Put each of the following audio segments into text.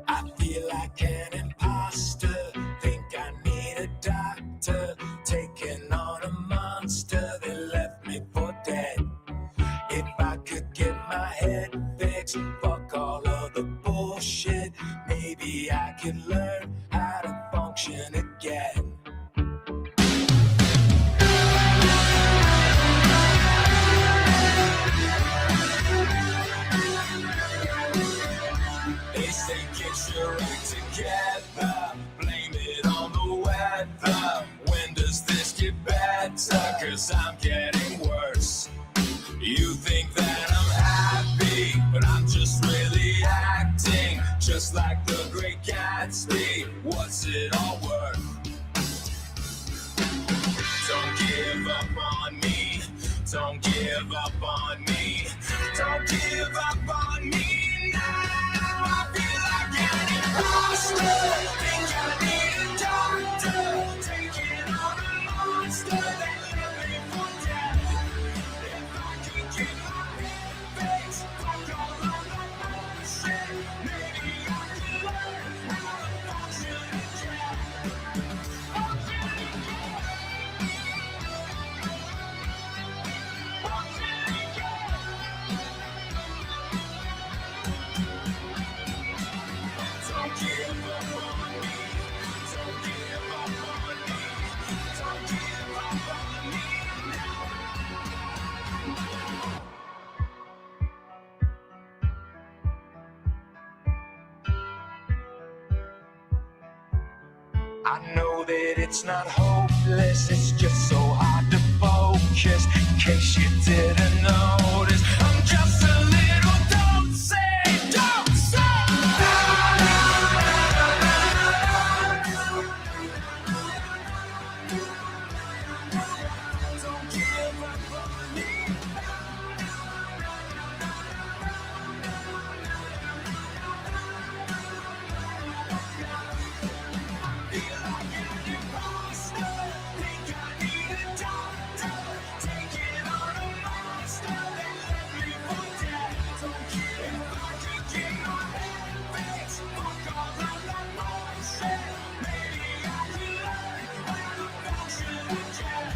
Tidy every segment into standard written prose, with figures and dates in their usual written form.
I feel like an imposter, think I need a doctor, taking on a monster that left me for dead. If I could get my head fixed, fuck all of the bullshit, maybe I could learn how to function again. They say get your act together, blame it on the weather. When does this get better? 'Cause I'm getting worse. You think that I'm happy, but I'm just really acting just like the great Gatsby. What's it all worth? Don't give up on me. Don't give up on me. Don't give up on me now. I feel like an imposter. Think I need a doctor. Taking on a monster that let me for dead. If I can get my head fixed, fuck all of the bullshit, maybe I can learn how to function again. Don't give up on me. Don't give up on me. Don't give up on me now. I know that it's not hopeless, it's just so hard to focus. In case you didn't notice, I'm just a little don't say, don't say. Don't give up on me. Feel like an imposter, think I need a doctor, taking on a monster that left me for dead. Don't care if I can get my head fixed, fuck all of that bullshit, maybe I can learn how to function again.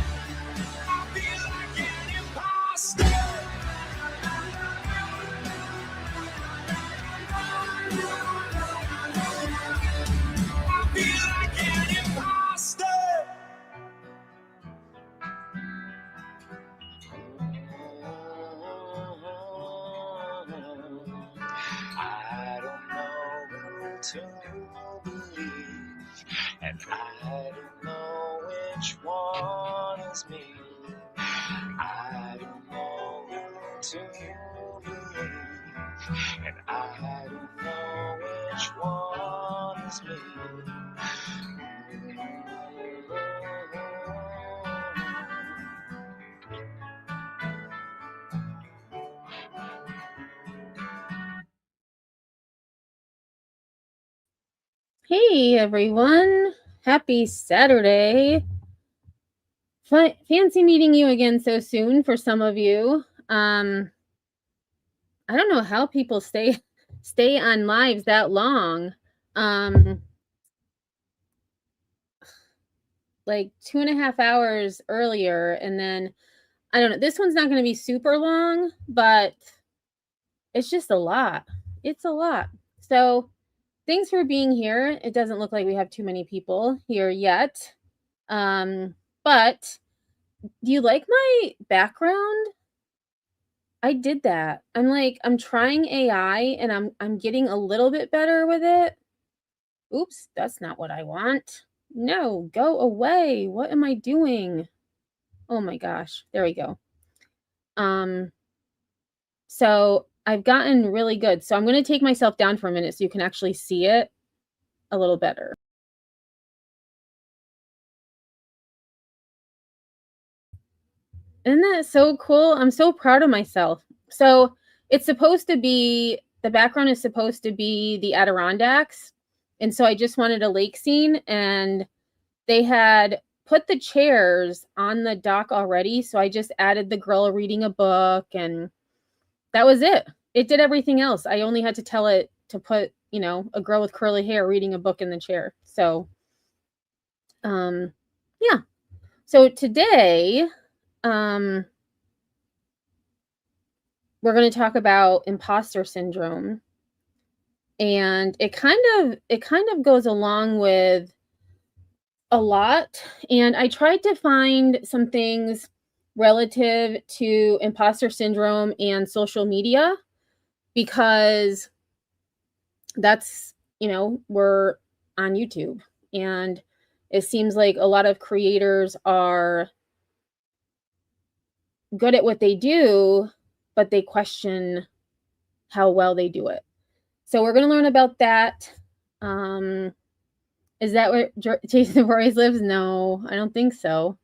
I feel like an imposter. I feel like an imposter. I don't know who to believe, and I don't know which one is me. I don't know who to believe, and I don't know which one is me. Hey everyone, happy Saturday. Fancy meeting you again so soon for some of you. I don't know how people stay on lives that long. Like 2.5 hours earlier, and then I don't know, this one's not going to be super long, but it's just a lot. It's a lot. So thanks for being here. It doesn't look like we have too many people here yet. But do you like my background? I did that. I'm trying AI and I'm getting a little bit better with it. Oops, that's not what I want. No, go away. What am I doing? Oh my gosh. There we go. So I've gotten really good. So I'm going to take myself down for a minute so you can actually see it a little better. Isn't that so cool? I'm so proud of myself. So it's supposed to be, the background is supposed to be the Adirondacks. And so I just wanted a lake scene, and they had put the chairs on the dock already, so I just added the girl reading a book, and that was it. It did everything else. I only had to tell it to put, a girl with curly hair reading a book in the chair. So, yeah. So today, we're going to talk about imposter syndrome, and it kind of goes along with a lot. And I tried to find some things relative to imposter syndrome and social media, because that's, we're on YouTube, and it seems like a lot of creators are good at what they do, but they question how well they do it. So we're going to learn about that. Is that where Jason Voorhees lives? No, I don't think so.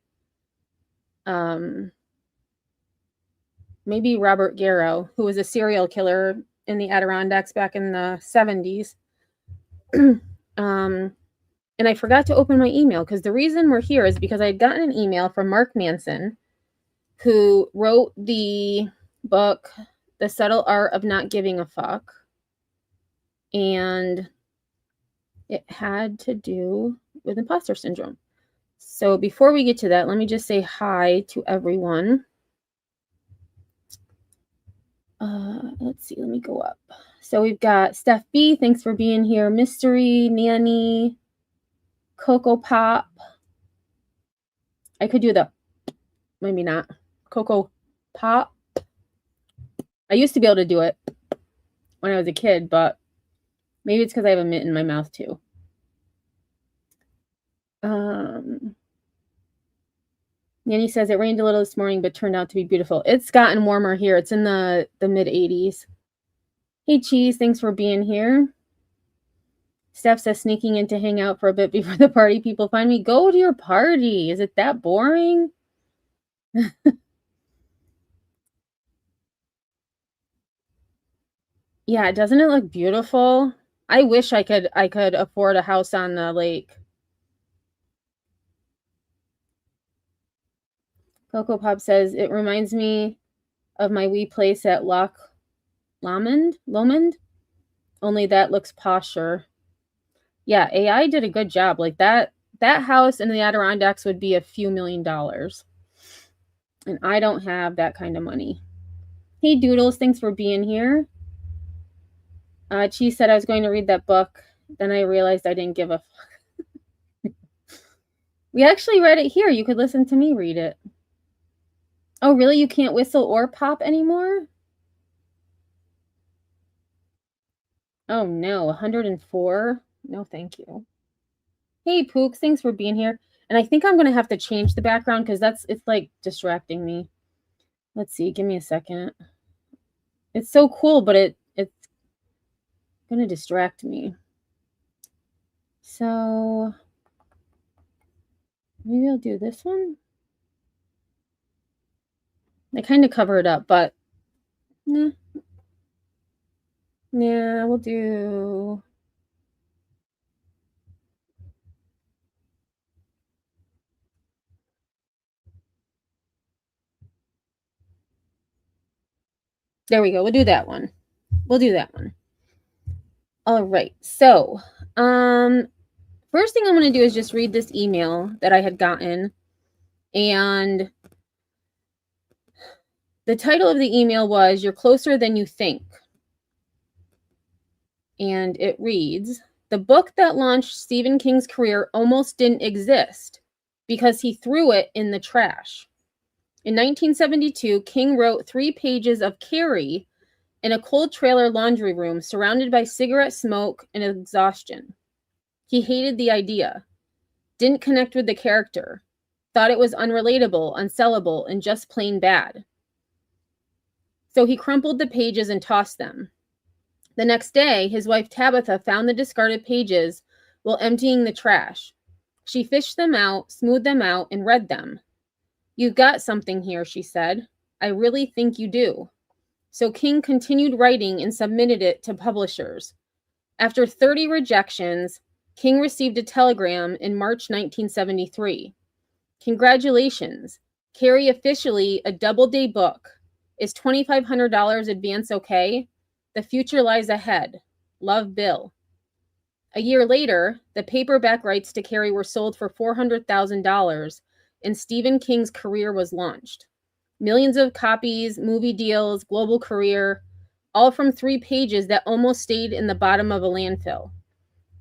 Maybe Robert Garrow, who was a serial killer in the Adirondacks back in the 70s. And I forgot to open my email, because the reason we're here is because I had gotten an email from Mark Manson, who wrote the book, The Subtle Art of Not Giving a Fuck. And it had to do with imposter syndrome. So before we get to that, let me just say hi to everyone. Let's see, let me go up. So we've got Steph B, thanks for being here. Mystery, Nanny, Coco Pop. I could do the, maybe not, Coco Pop. I used to be able to do it when I was a kid, but maybe it's because I have a mitt in my mouth too. Nanny says it rained a little this morning, but turned out to be beautiful. It's gotten warmer here. It's in the mid 80s. Hey, Cheese, thanks for being here. Steph says sneaking in to hang out for a bit before the party people find me. Go to your party. Is it that boring? Yeah, doesn't it look beautiful? I wish I could afford a house on the lake. Coco Pop says it reminds me of my wee place at Loch Lomond, only that looks posher. Yeah, AI did a good job. Like that house in the Adirondacks would be a few $1 million. And I don't have that kind of money. Hey, Doodles, thanks for being here. Cheese said I was going to read that book. Then I realized I didn't give a fuck. We actually read it here. You could listen to me read it. Oh, really? You can't whistle or pop anymore? Oh, no. 104? No, thank you. Hey, Pooks, thanks for being here. And I think I'm going to have to change the background, because it's like distracting me. Let's see. Give me a second. It's so cool, but it's going to distract me. So maybe I'll do this one. I kind of cover it up, but nah. Yeah, we'll do. There we go. We'll do that one. All right. So, first thing I'm going to do is just read this email that I had gotten. And the title of the email was "You're Closer Than You Think." And it reads, "The book that launched Stephen King's career almost didn't exist because he threw it in the trash. In 1972, King wrote 3 pages of Carrie in a cold trailer laundry room surrounded by cigarette smoke and exhaustion. He hated the idea, didn't connect with the character, thought it was unrelatable, unsellable, and just plain bad. So he crumpled the pages and tossed them. The next day, his wife Tabitha found the discarded pages while emptying the trash. She fished them out, smoothed them out, and read them. 'You've got something here,' she said. 'I really think you do.' So King continued writing and submitted it to publishers. After 30 rejections, King received a telegram in March 1973. Congratulations. Carrie officially a Doubleday book. Is $2,500 advance okay? The future lies ahead. Love, Bill. A year later, the paperback rights to Carrie were sold for $400,000, and Stephen King's career was launched. Millions of copies, movie deals, global career, all from 3 pages that almost stayed in the bottom of a landfill.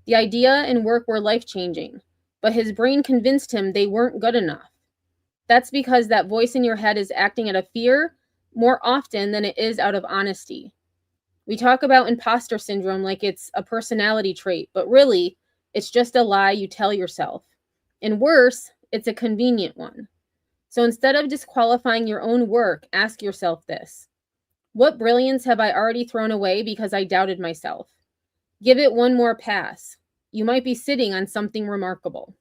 The idea and work were life-changing, but his brain convinced him they weren't good enough. That's because that voice in your head is acting out of fear more often than it is out of honesty. We talk about imposter syndrome like it's a personality trait, but really, it's just a lie you tell yourself. And worse, it's a convenient one. So instead of disqualifying your own work, ask yourself this. What brilliance have I already thrown away because I doubted myself? Give it one more pass. You might be sitting on something remarkable.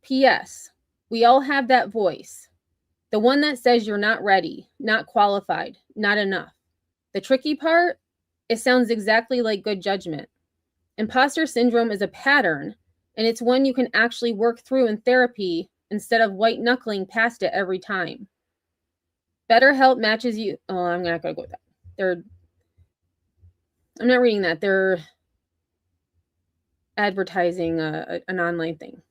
P.S. We all have that voice. The one that says you're not ready, not qualified, not enough. The tricky part? It sounds exactly like good judgment. Imposter syndrome is a pattern, and it's one you can actually work through in therapy instead of white-knuckling past it every time. BetterHelp matches you. Oh, I'm not going to go with that. I'm not reading that. They're advertising an online thing.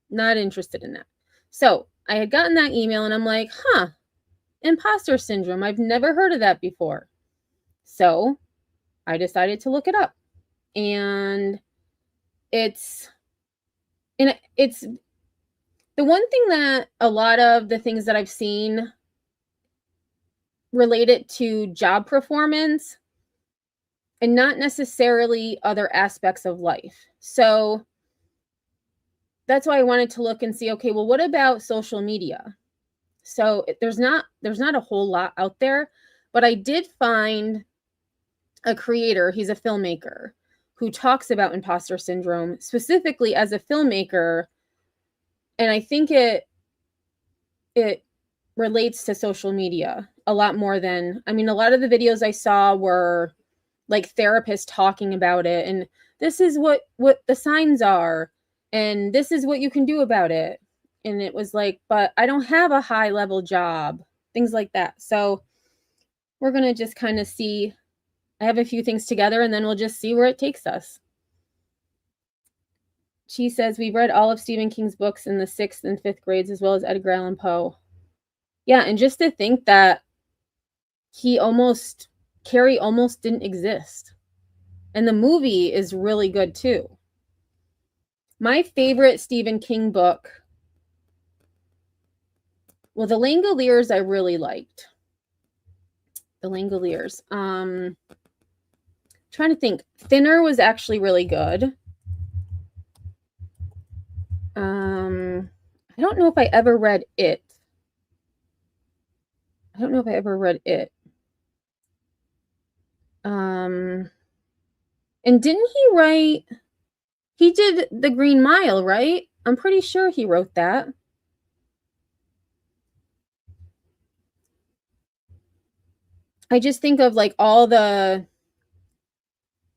Not interested in that. So I had gotten that email and I'm like, imposter syndrome. I've never heard of that before. So I decided to look it up. And it's the one thing that a lot of the things that I've seen related to job performance and not necessarily other aspects of life. So that's why I wanted to look and see, okay, well, what about social media? So there's not a whole lot out there, but I did find a creator, he's a filmmaker, who talks about imposter syndrome specifically as a filmmaker. And I think it relates to social media a lot more than, a lot of the videos I saw were like therapists talking about it. And this is what the signs are. And this is what you can do about it. And it was like, but I don't have a high level job, things like that. So we're going to just kind of see. I have a few things together and then we'll just see where it takes us. She says, we've read all of Stephen King's books in the 6th and 5th grades, as well as Edgar Allan Poe. Yeah, and just to think that Carrie almost didn't exist. And the movie is really good too. My favorite Stephen King book, well, The Langoliers I really liked. The Langoliers. Trying to think. Thinner was actually really good. I don't know if I ever read it. And didn't he write, he did The Green Mile, right? I'm pretty sure he wrote that. I just think of like all the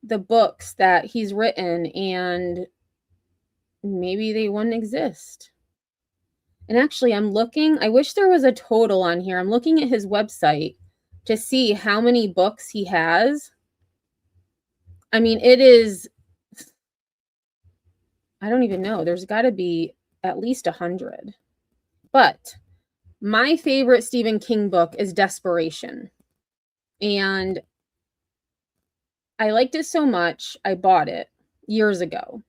books that he's written and maybe they wouldn't exist. And actually, I'm looking, I wish there was a total on here. I'm looking at his website to see how many books he has. It is, I don't even know. There's got to be at least 100. But my favorite Stephen King book is Desperation. And I liked it so much, I bought it years ago.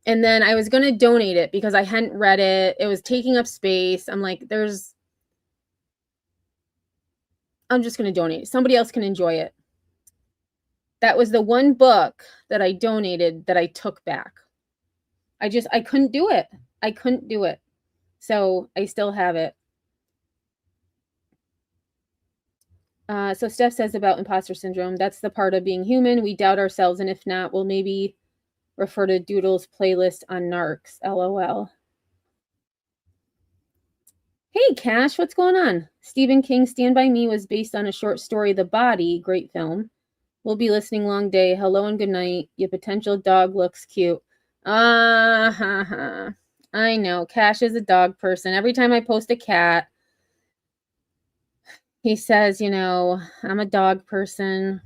And then I was going to donate it because I hadn't read it. It was taking up space. I'm like, I'm just going to donate it. Somebody else can enjoy it. That was the one book that I donated that I took back. I couldn't do it. So I still have it. So Steph says about imposter syndrome, that's the part of being human. We doubt ourselves, and if not, we'll maybe refer to Doodle's playlist on Narcs. LOL. Hey, Cash, what's going on? Stephen King's Stand By Me was based on a short story, The Body. Great film. We'll be listening long day. Hello and good night. Your potential dog looks cute. I know. Cash is a dog person. Every time I post a cat, he says, you know, I'm a dog person.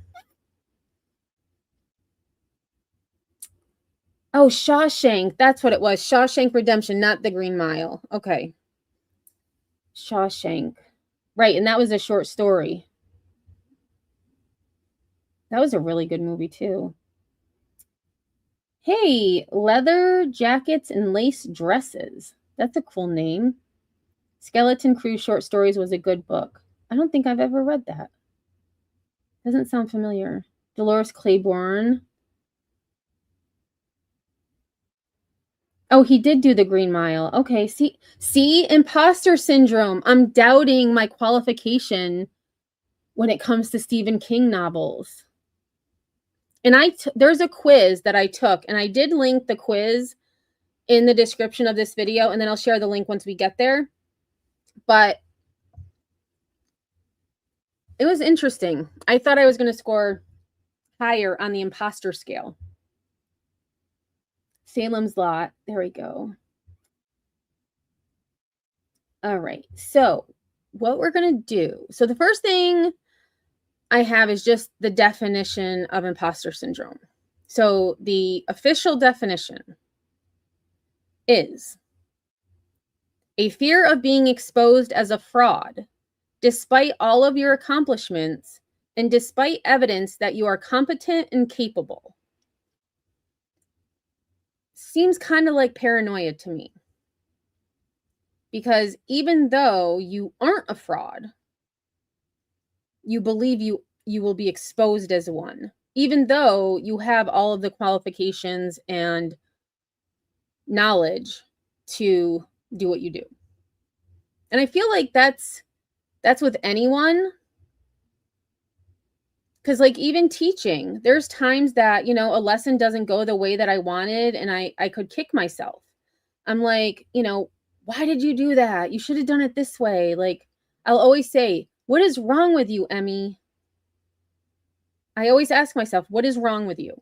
Oh, Shawshank. That's what it was. Shawshank Redemption, not The Green Mile. Okay. Shawshank. Right, and that was a short story. That was a really good movie, too. Hey, Leather Jackets and Lace Dresses. That's a cool name. Skeleton Crew Short Stories was a good book. I don't think I've ever read that. Doesn't sound familiar. Dolores Claiborne. Oh, he did do The Green Mile. Okay, see, imposter syndrome. I'm doubting my qualification when it comes to Stephen King novels. And there's a quiz that I took, and I did link the quiz in the description of this video, and then I'll share the link once we get there. But it was interesting. I thought I was going to score higher on the imposter scale. Salem's Lot. There we go. All right. So what we're going to do. So the first thing I have is just the definition of imposter syndrome. So the official definition is a fear of being exposed as a fraud, despite all of your accomplishments and despite evidence that you are competent and capable. Seems kind of like paranoia to me. Because even though you aren't a fraud, you believe you will be exposed as one, even though you have all of the qualifications and knowledge to do what you do. And I feel like that's with anyone. Because like even teaching, there's times that, you know, a lesson doesn't go the way that I wanted and I could kick myself. I'm like, you know, why did you do that? You should have done it this way. Like, I'll always say, what is wrong with you, Emmy? I always ask myself, what is wrong with you?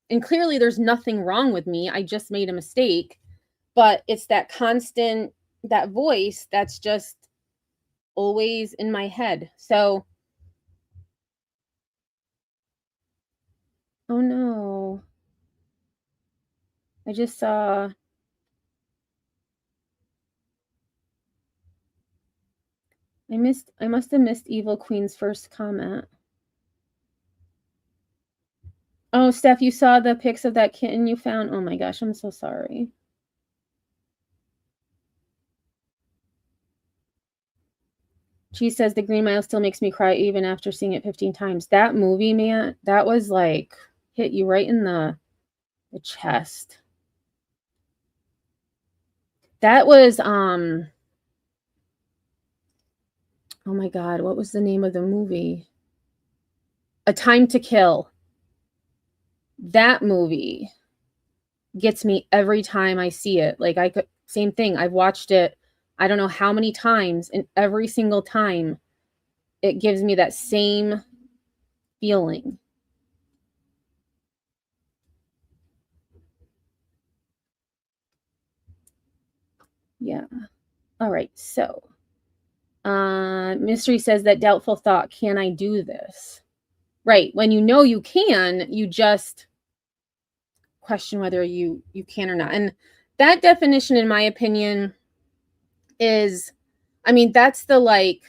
And clearly there's nothing wrong with me. I just made a mistake. But it's that constant, that voice that's just always in my head. So, oh no. I just saw. I must have missed Evil Queen's first comment. Oh, Steph, you saw the pics of that kitten you found? Oh my gosh, I'm so sorry. She says The Green Mile still makes me cry even after seeing it 15 times. That movie, man, that was like, hit you right in the chest. That was, oh my God, what was the name of the movie? A Time to Kill. That movie gets me every time I see it. Like same thing. I've watched it, I don't know how many times, and every single time it gives me that same feeling. Yeah. All right. So, Mystery says that doubtful thought, can I do this? Right. When you know you can, you just question whether you can or not. And that definition, in my opinion, is, I mean, that's the like,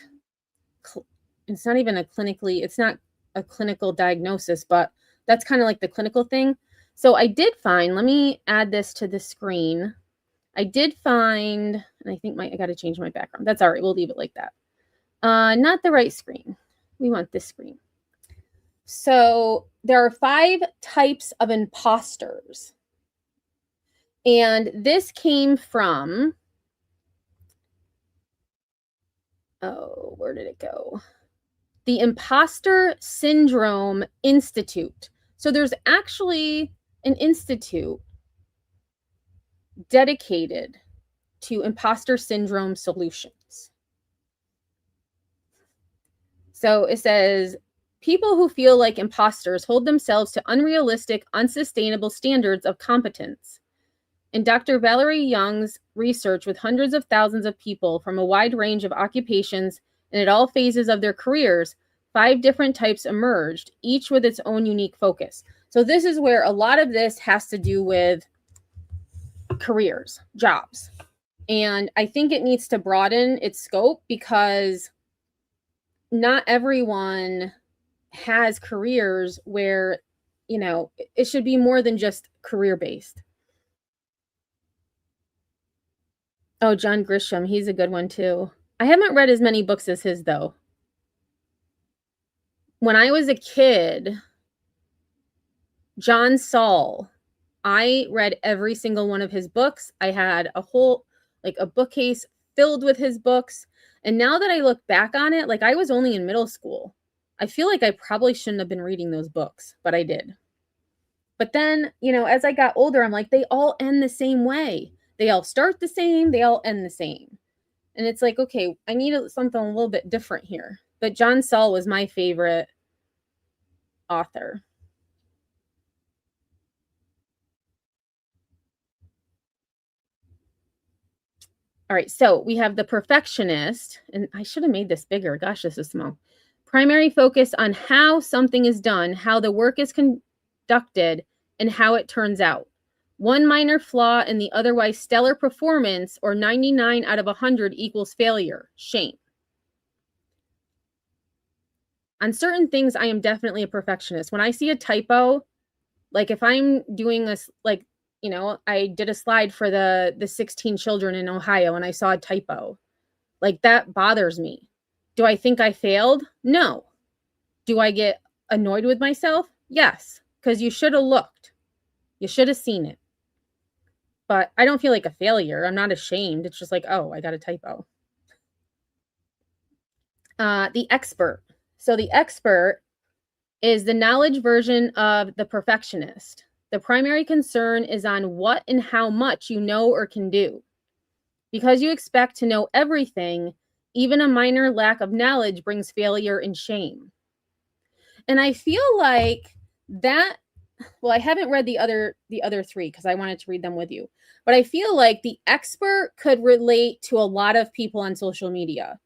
it's not even it's not a clinical diagnosis, but that's kind of like the clinical thing. So I did find, let me add this to the screen. I did find, and I think I got to change my background. That's all right. We'll leave it like that. Not the right screen. We want this screen. So there are 5 types of imposters. And this came from, oh, where did it go? The Imposter Syndrome Institute. So there's actually an institute dedicated to imposter syndrome solutions. So it says People who feel like imposters hold themselves to unrealistic, unsustainable standards of competence. In Dr. Valerie Young's research with hundreds of thousands of people from a wide range of occupations and at all phases of their careers, 5 different types emerged, each with its own unique focus. So this is where a lot of this has to do with careers, jobs. And I think it needs to broaden its scope because not everyone has careers where, it should be more than just career-based. Oh, John Grisham, he's a good one too. I haven't read as many books as his though. When I was a kid, John Saul, I read every single one of his books. I had a bookcase filled with his books. And now that I look back on it, I was only in middle school. I feel like I probably shouldn't have been reading those books, but I did. But then, as I got older, I'm like, they all end the same way. They all start the same. They all end the same. And it's like, okay, I need something a little bit different here. But John Saul was my favorite author. All right, so we have the perfectionist, and I should have made this bigger. Gosh, this is small. Primary focus on how something is done, how the work is conducted, and how it turns out. One minor flaw in the otherwise stellar performance, or 99 out of 100 equals failure, shame. On certain things, I am definitely a perfectionist. When I see a typo, if I'm doing this, I did a slide for the 16 children in Ohio and I saw a typo. That bothers me. Do I think I failed? No. Do I get annoyed with myself? Yes, because you should have looked. You should have seen it. But I don't feel like a failure. I'm not ashamed. It's just oh, I got a typo. The expert. So the expert is the knowledge version of the perfectionist. The primary concern is on what and how much you know or can do. Because you expect to know everything, even a minor lack of knowledge brings failure and shame. And I feel like that, well, I haven't read the other 3 because I wanted to read them with you. But I feel like the expert could relate to a lot of people on social media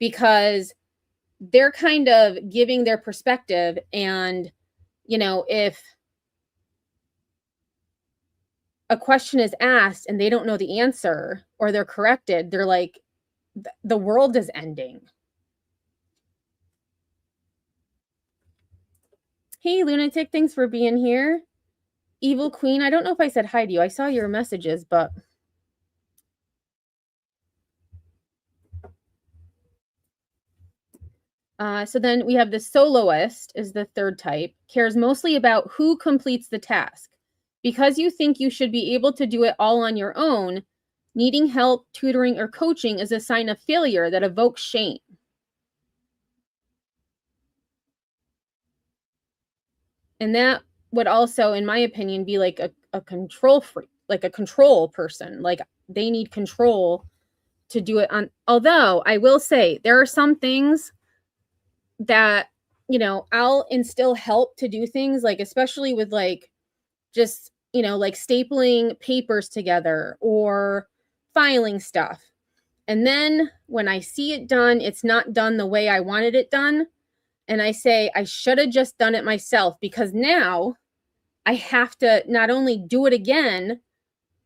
because they're kind of giving their perspective. And, if a question is asked and they don't know the answer or they're corrected, they're like, the world is ending. Hey, Lunatic, thanks for being here. Evil Queen, I don't know if I said hi to you. I saw your messages, but... so then we have the soloist is the 3rd type, cares mostly about who completes the task. Because you think you should be able to do it all on your own, needing help, tutoring, or coaching is a sign of failure that evokes shame. And that would also, in my opinion, be like a control freak, like a control person. They need control to do it on. Although I will say there are some things that, I'll instill help to do things, especially with just, stapling papers together or filing stuff. And then when I see it done, it's not done the way I wanted it done. And I say, I should have just done it myself because now I have to not only do it again,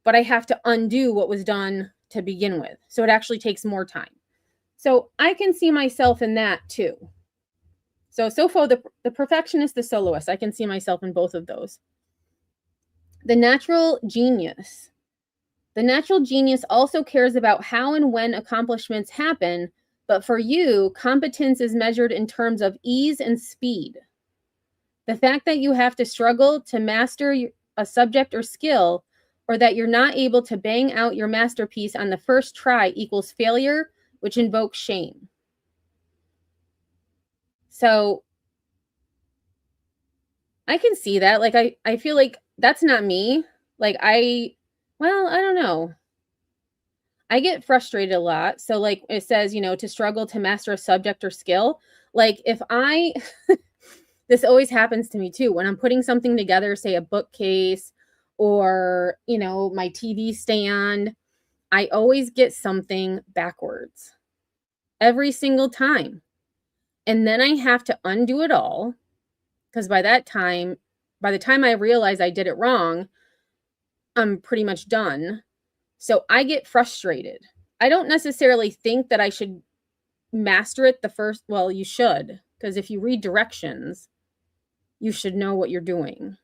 but I have to undo what was done to begin with. So it actually takes more time. So I can see myself in that too. So far, the perfectionist, the soloist, I can see myself in both of those. The natural genius. The natural genius also cares about how and when accomplishments happen, but for you, competence is measured in terms of ease and speed. The fact that you have to struggle to master a subject or skill, or that you're not able to bang out your masterpiece on the first try equals failure, which invokes shame. So I can see that. I feel like that's not me. I don't know. I get frustrated a lot. So it says, to struggle to master a subject or skill. If I This always happens to me too. When I'm putting something together, say a bookcase or, my TV stand, I always get something backwards every single time. And then I have to undo it all because by the time I realize I did it wrong, I'm pretty much done. So I get frustrated. I don't necessarily think that I should master it well, you should, because if you read directions, you should know what you're doing.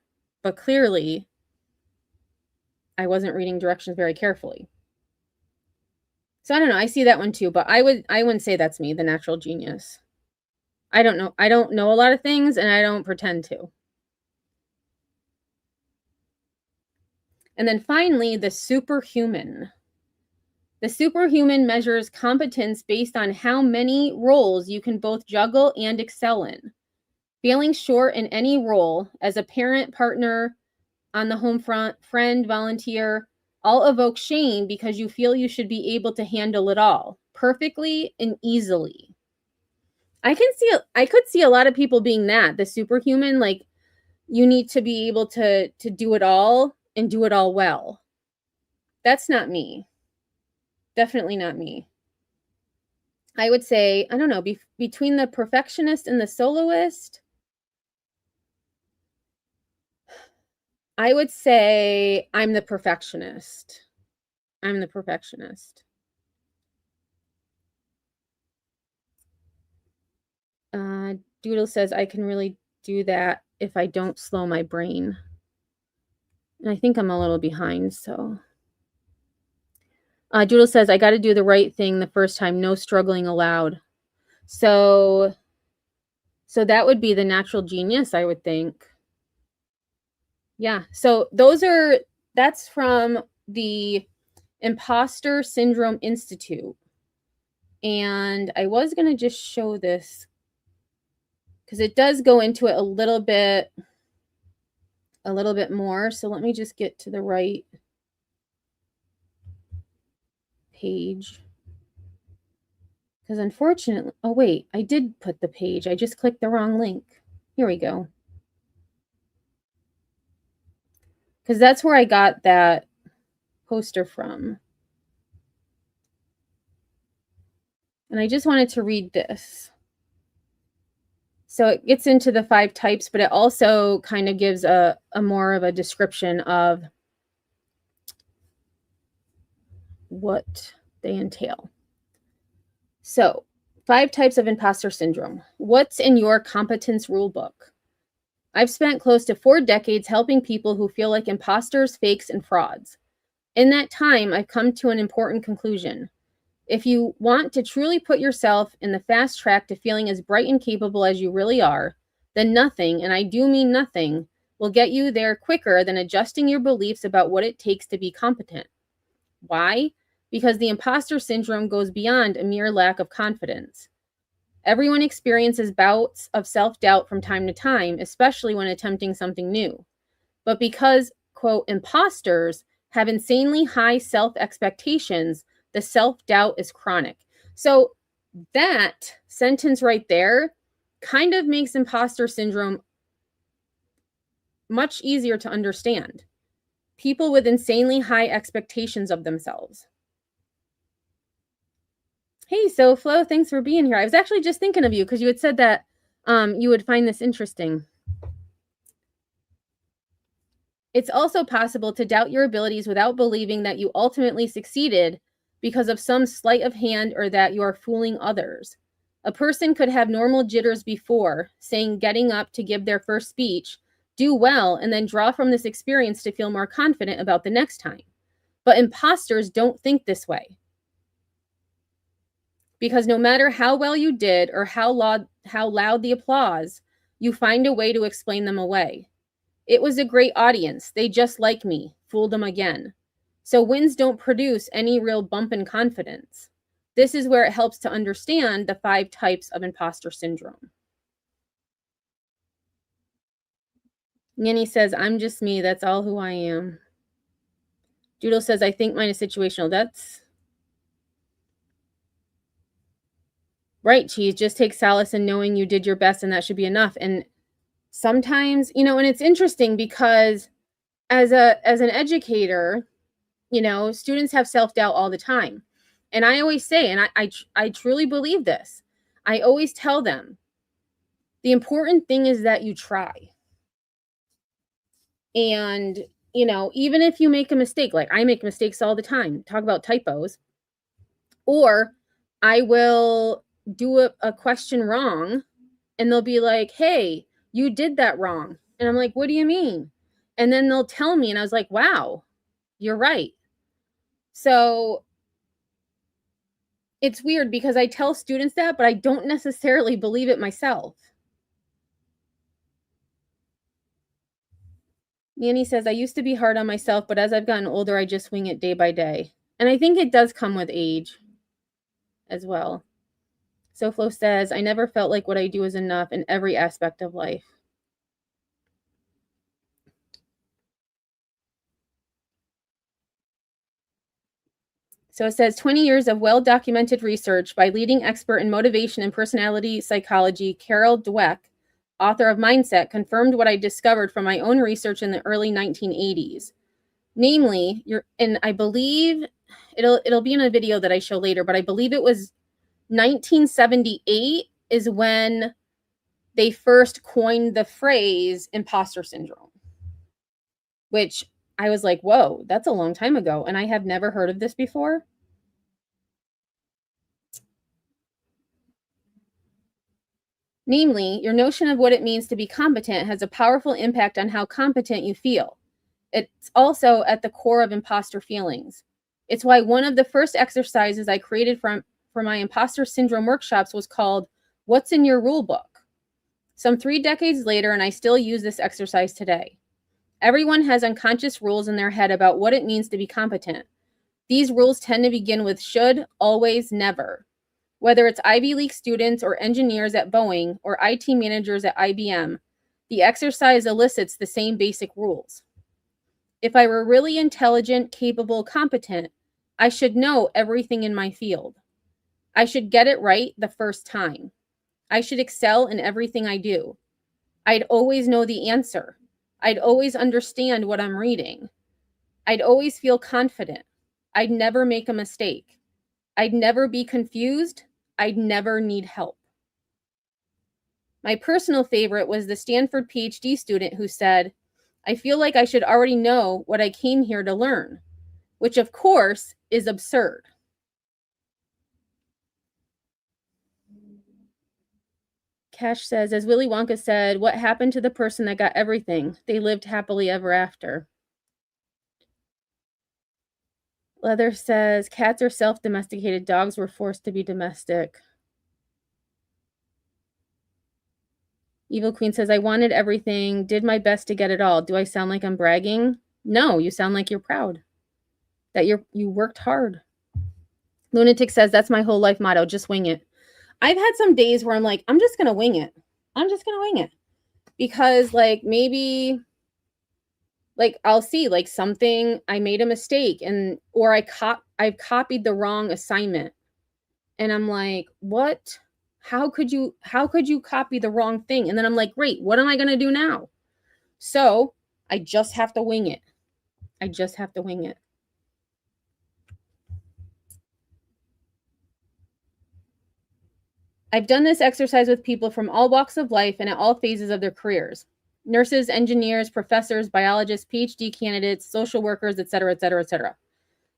But clearly, I wasn't reading directions very carefully. So I don't know. I see that one too, but I wouldn't say that's me, the natural genius. I don't know. I don't know a lot of things, and I don't pretend to. And then finally, the superhuman. The superhuman measures competence based on how many roles you can both juggle and excel in. Feeling short in any role, as a parent, partner, on the home front, friend, volunteer, all evoke shame because you feel you should be able to handle it all perfectly and easily. I could see a lot of people being the superhuman, like you need to be able to do it all and do it all well. That's not me. Definitely not me. I would say, I don't know, between the perfectionist and the soloist, I would say I'm the perfectionist. I'm the perfectionist. Doodle says I can really do that if I don't slow my brain. And I think I'm a little behind, so. Doodle says I got to do the right thing the first time, no struggling allowed. So that would be the natural genius, I would think. Yeah. So that's from the Imposter Syndrome Institute. And I was going to just show this because it does go into it a little bit more. So let me just get to the right page. Because unfortunately, oh wait, I did put the page. I just clicked the wrong link. Here we go. Because that's where I got that poster from. And I just wanted to read this. So it gets into the 5 types, but it also kind of gives a more of a description of what they entail. So 5 types of imposter syndrome. What's in your competence rule book? I've spent close to 4 decades helping people who feel like imposters, fakes, and frauds. In that time, I've come to an important conclusion. If you want to truly put yourself in the fast track to feeling as bright and capable as you really are, then nothing, and I do mean nothing, will get you there quicker than adjusting your beliefs about what it takes to be competent. Why? Because the imposter syndrome goes beyond a mere lack of confidence. Everyone experiences bouts of self-doubt from time to time, especially when attempting something new. But because, quote, imposters have insanely high self-expectations, the self-doubt is chronic. So that sentence right there kind of makes imposter syndrome much easier to understand. People with insanely high expectations of themselves. Hey, so Flo, thanks for being here. I was actually just thinking of you because you had said that you would find this interesting. It's also possible to doubt your abilities without believing that you ultimately succeeded because of some sleight of hand or that you are fooling others. A person could have normal jitters before, saying getting up to give their first speech, do well, and then draw from this experience to feel more confident about the next time. But imposters don't think this way. Because no matter how well you did or how loud the applause, you find a way to explain them away. It was a great audience. They just like me. Fooled them again. So wins don't produce any real bump in confidence. This is where it helps to understand the 5 types of imposter syndrome. Yanni says, I'm just me. That's all who I am. Doodle says, I think mine is situational. That's right, Cheese. Just take solace in knowing you did your best and that should be enough. And sometimes, you know, and it's interesting because as an educator, you know, students have self-doubt all the time. And I always say, and I truly believe this, I always tell them, the important thing is that you try. And, you know, even if you make a mistake, like I make mistakes all the time, talk about typos, or I will do a question wrong and they'll be like, hey, you did that wrong. And I'm like, what do you mean? And then they'll tell me, and I was like, wow, you're right. So it's weird because I tell students that, but I don't necessarily believe it myself. Nanny says, I used to be hard on myself, but as I've gotten older, I just wing it day by day. And I think it does come with age as well. SoFlo says, I never felt like what I do is enough in every aspect of life. So it says 20 years of well-documented research by leading expert in motivation and personality psychology, Carol Dweck, author of Mindset, confirmed what I discovered from my own research in the early 1980s. Namely, and I believe it'll be in a video that I show later, but I believe it was 1978 is when they first coined the phrase imposter syndrome, which I was like, whoa, that's a long time ago. And I have never heard of this before. Namely, your notion of what it means to be competent has a powerful impact on how competent you feel. It's also at the core of imposter feelings. It's why one of the first exercises I created for my imposter syndrome workshops was called, What's in Your Rule Book? Some 3 decades later, and I still use this exercise today. Everyone has unconscious rules in their head about what it means to be competent. These rules tend to begin with should, always, never. Whether it's Ivy League students or engineers at Boeing or IT managers at IBM, the exercise elicits the same basic rules. If I were really intelligent, capable, competent, I should know everything in my field. I should get it right the first time. I should excel in everything I do. I'd always know the answer. I'd always understand what I'm reading. I'd always feel confident. I'd never make a mistake. I'd never be confused. I'd never need help. My personal favorite was the Stanford PhD student who said, I feel like I should already know what I came here to learn, which of course is absurd. Cash says, as Willy Wonka said, what happened to the person that got everything? They lived happily ever after. Leather says, cats are self-domesticated. Dogs were forced to be domestic. Evil Queen says, I wanted everything, did my best to get it all. Do I sound like I'm bragging? No, you sound like you're proud. That you worked hard. Lunatic says, that's my whole life motto, just wing it. I've had some days where I'm like, I'm just going to wing it. I'm just going to wing it. Because like maybe like I'll see like something, I made a mistake or I've copied the wrong assignment. And I'm like, what? How could you copy the wrong thing? And then I'm like, great, what am I going to do now? So I just have to wing it. I just have to wing it. I've done this exercise with people from all walks of life and at all phases of their careers. Nurses, engineers, professors, biologists, PhD candidates, social workers, etc., etc., etc.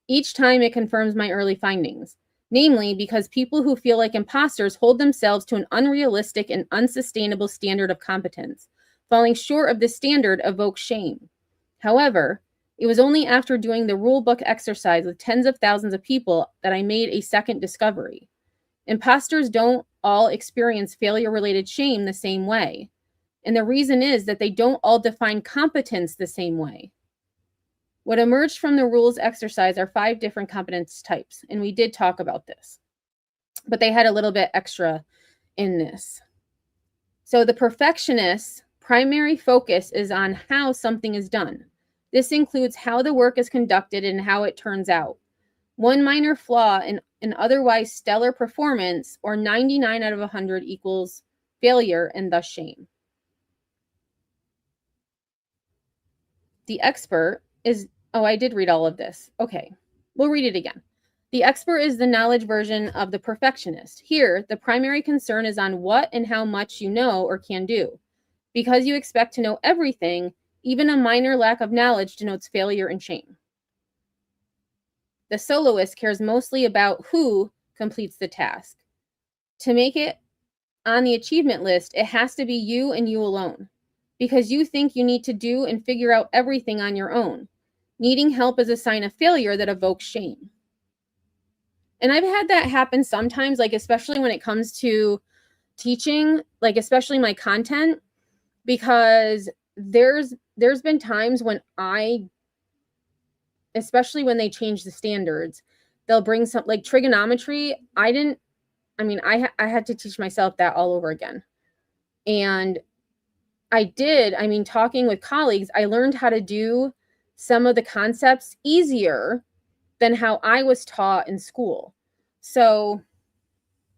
Each time it confirms my early findings. Namely, because people who feel like imposters hold themselves to an unrealistic and unsustainable standard of competence. Falling short of this standard evokes shame. However, it was only after doing the rule book exercise with tens of thousands of people that I made a second discovery. Imposters don't all experience failure-related shame the same way. And the reason is that they don't all define competence the same way. What emerged from the rules exercise are 5 different competence types, and we did talk about this, but they had a little bit extra in this. So the perfectionist's primary focus is on how something is done. This includes how the work is conducted and how it turns out. One minor flaw in an otherwise stellar performance, or 99 out of 100 equals failure and thus shame. The expert is, oh, I did read all of this. Okay, we'll read it again. The expert is the knowledge version of the perfectionist. Here, the primary concern is on what and how much you know or can do. Because you expect to know everything, even a minor lack of knowledge denotes failure and shame. The soloist cares mostly about who completes the task. To make it on the achievement list, it has to be you and you alone, because you think you need to do and figure out everything on your own. Needing help is a sign of failure that evokes shame. And I've had that happen sometimes, like especially when it comes to teaching, like especially my content, because there's been times when especially when they change the standards, they'll bring some, like trigonometry. I had to teach myself that all over again. And talking with colleagues, I learned how to do some of the concepts easier than how I was taught in school. So,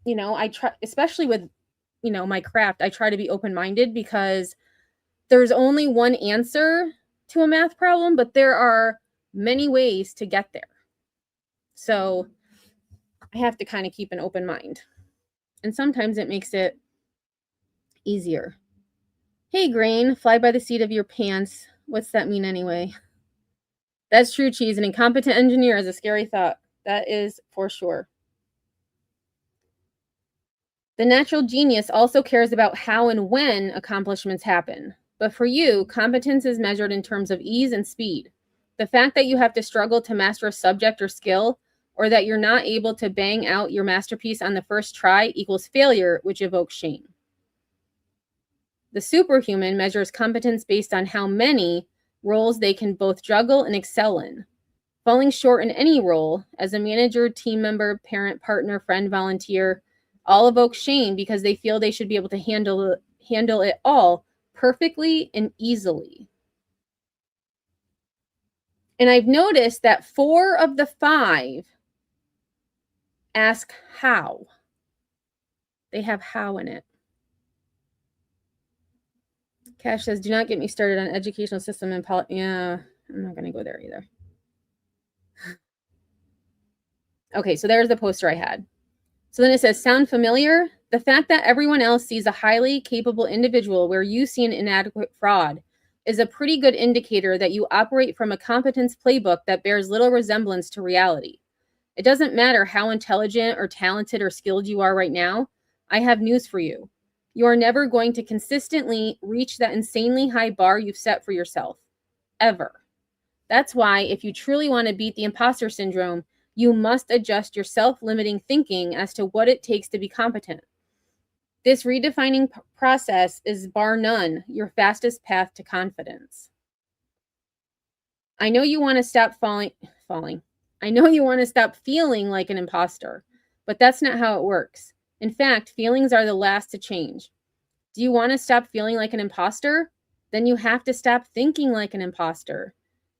I try, especially with, my craft, I try to be open-minded, because there's only one answer to a math problem, but there are many ways to get there. So I have to kind of keep an open mind. And sometimes it makes it easier. Hey, Grain, fly by the seat of your pants. What's that mean anyway? That's true, Cheese. An incompetent engineer is a scary thought. That is for sure. The natural genius also cares about how and when accomplishments happen. But for you, competence is measured in terms of ease and speed. The fact that you have to struggle to master a subject or skill, or that you're not able to bang out your masterpiece on the first try, equals failure, which evokes shame. The superhuman measures competence based on how many roles they can both juggle and excel in. Falling short in any role, as a manager, team member, parent, partner, friend, volunteer, all evoke shame because they feel they should be able to handle it all perfectly and easily. And I've noticed that 4 of the 5 ask how. They have how in it. Cash says, do not get me started on educational system and yeah, I'm not going to go there either. Okay, so there's the poster I had. So then it says, sound familiar? The fact that everyone else sees a highly capable individual where you see an inadequate fraud is a pretty good indicator that you operate from a competence playbook that bears little resemblance to reality. It doesn't matter how intelligent or talented or skilled you are right now. I have news for you. You are never going to consistently reach that insanely high bar you've set for yourself. Ever. That's why, if you truly want to beat the imposter syndrome, you must adjust your self-limiting thinking as to what it takes to be competent. This redefining process is, bar none, your fastest path to confidence. I know you want to stop falling. I know you want to stop feeling like an imposter, but that's not how it works. In fact, feelings are the last to change. Do you want to stop feeling like an imposter? Then you have to stop thinking like an imposter.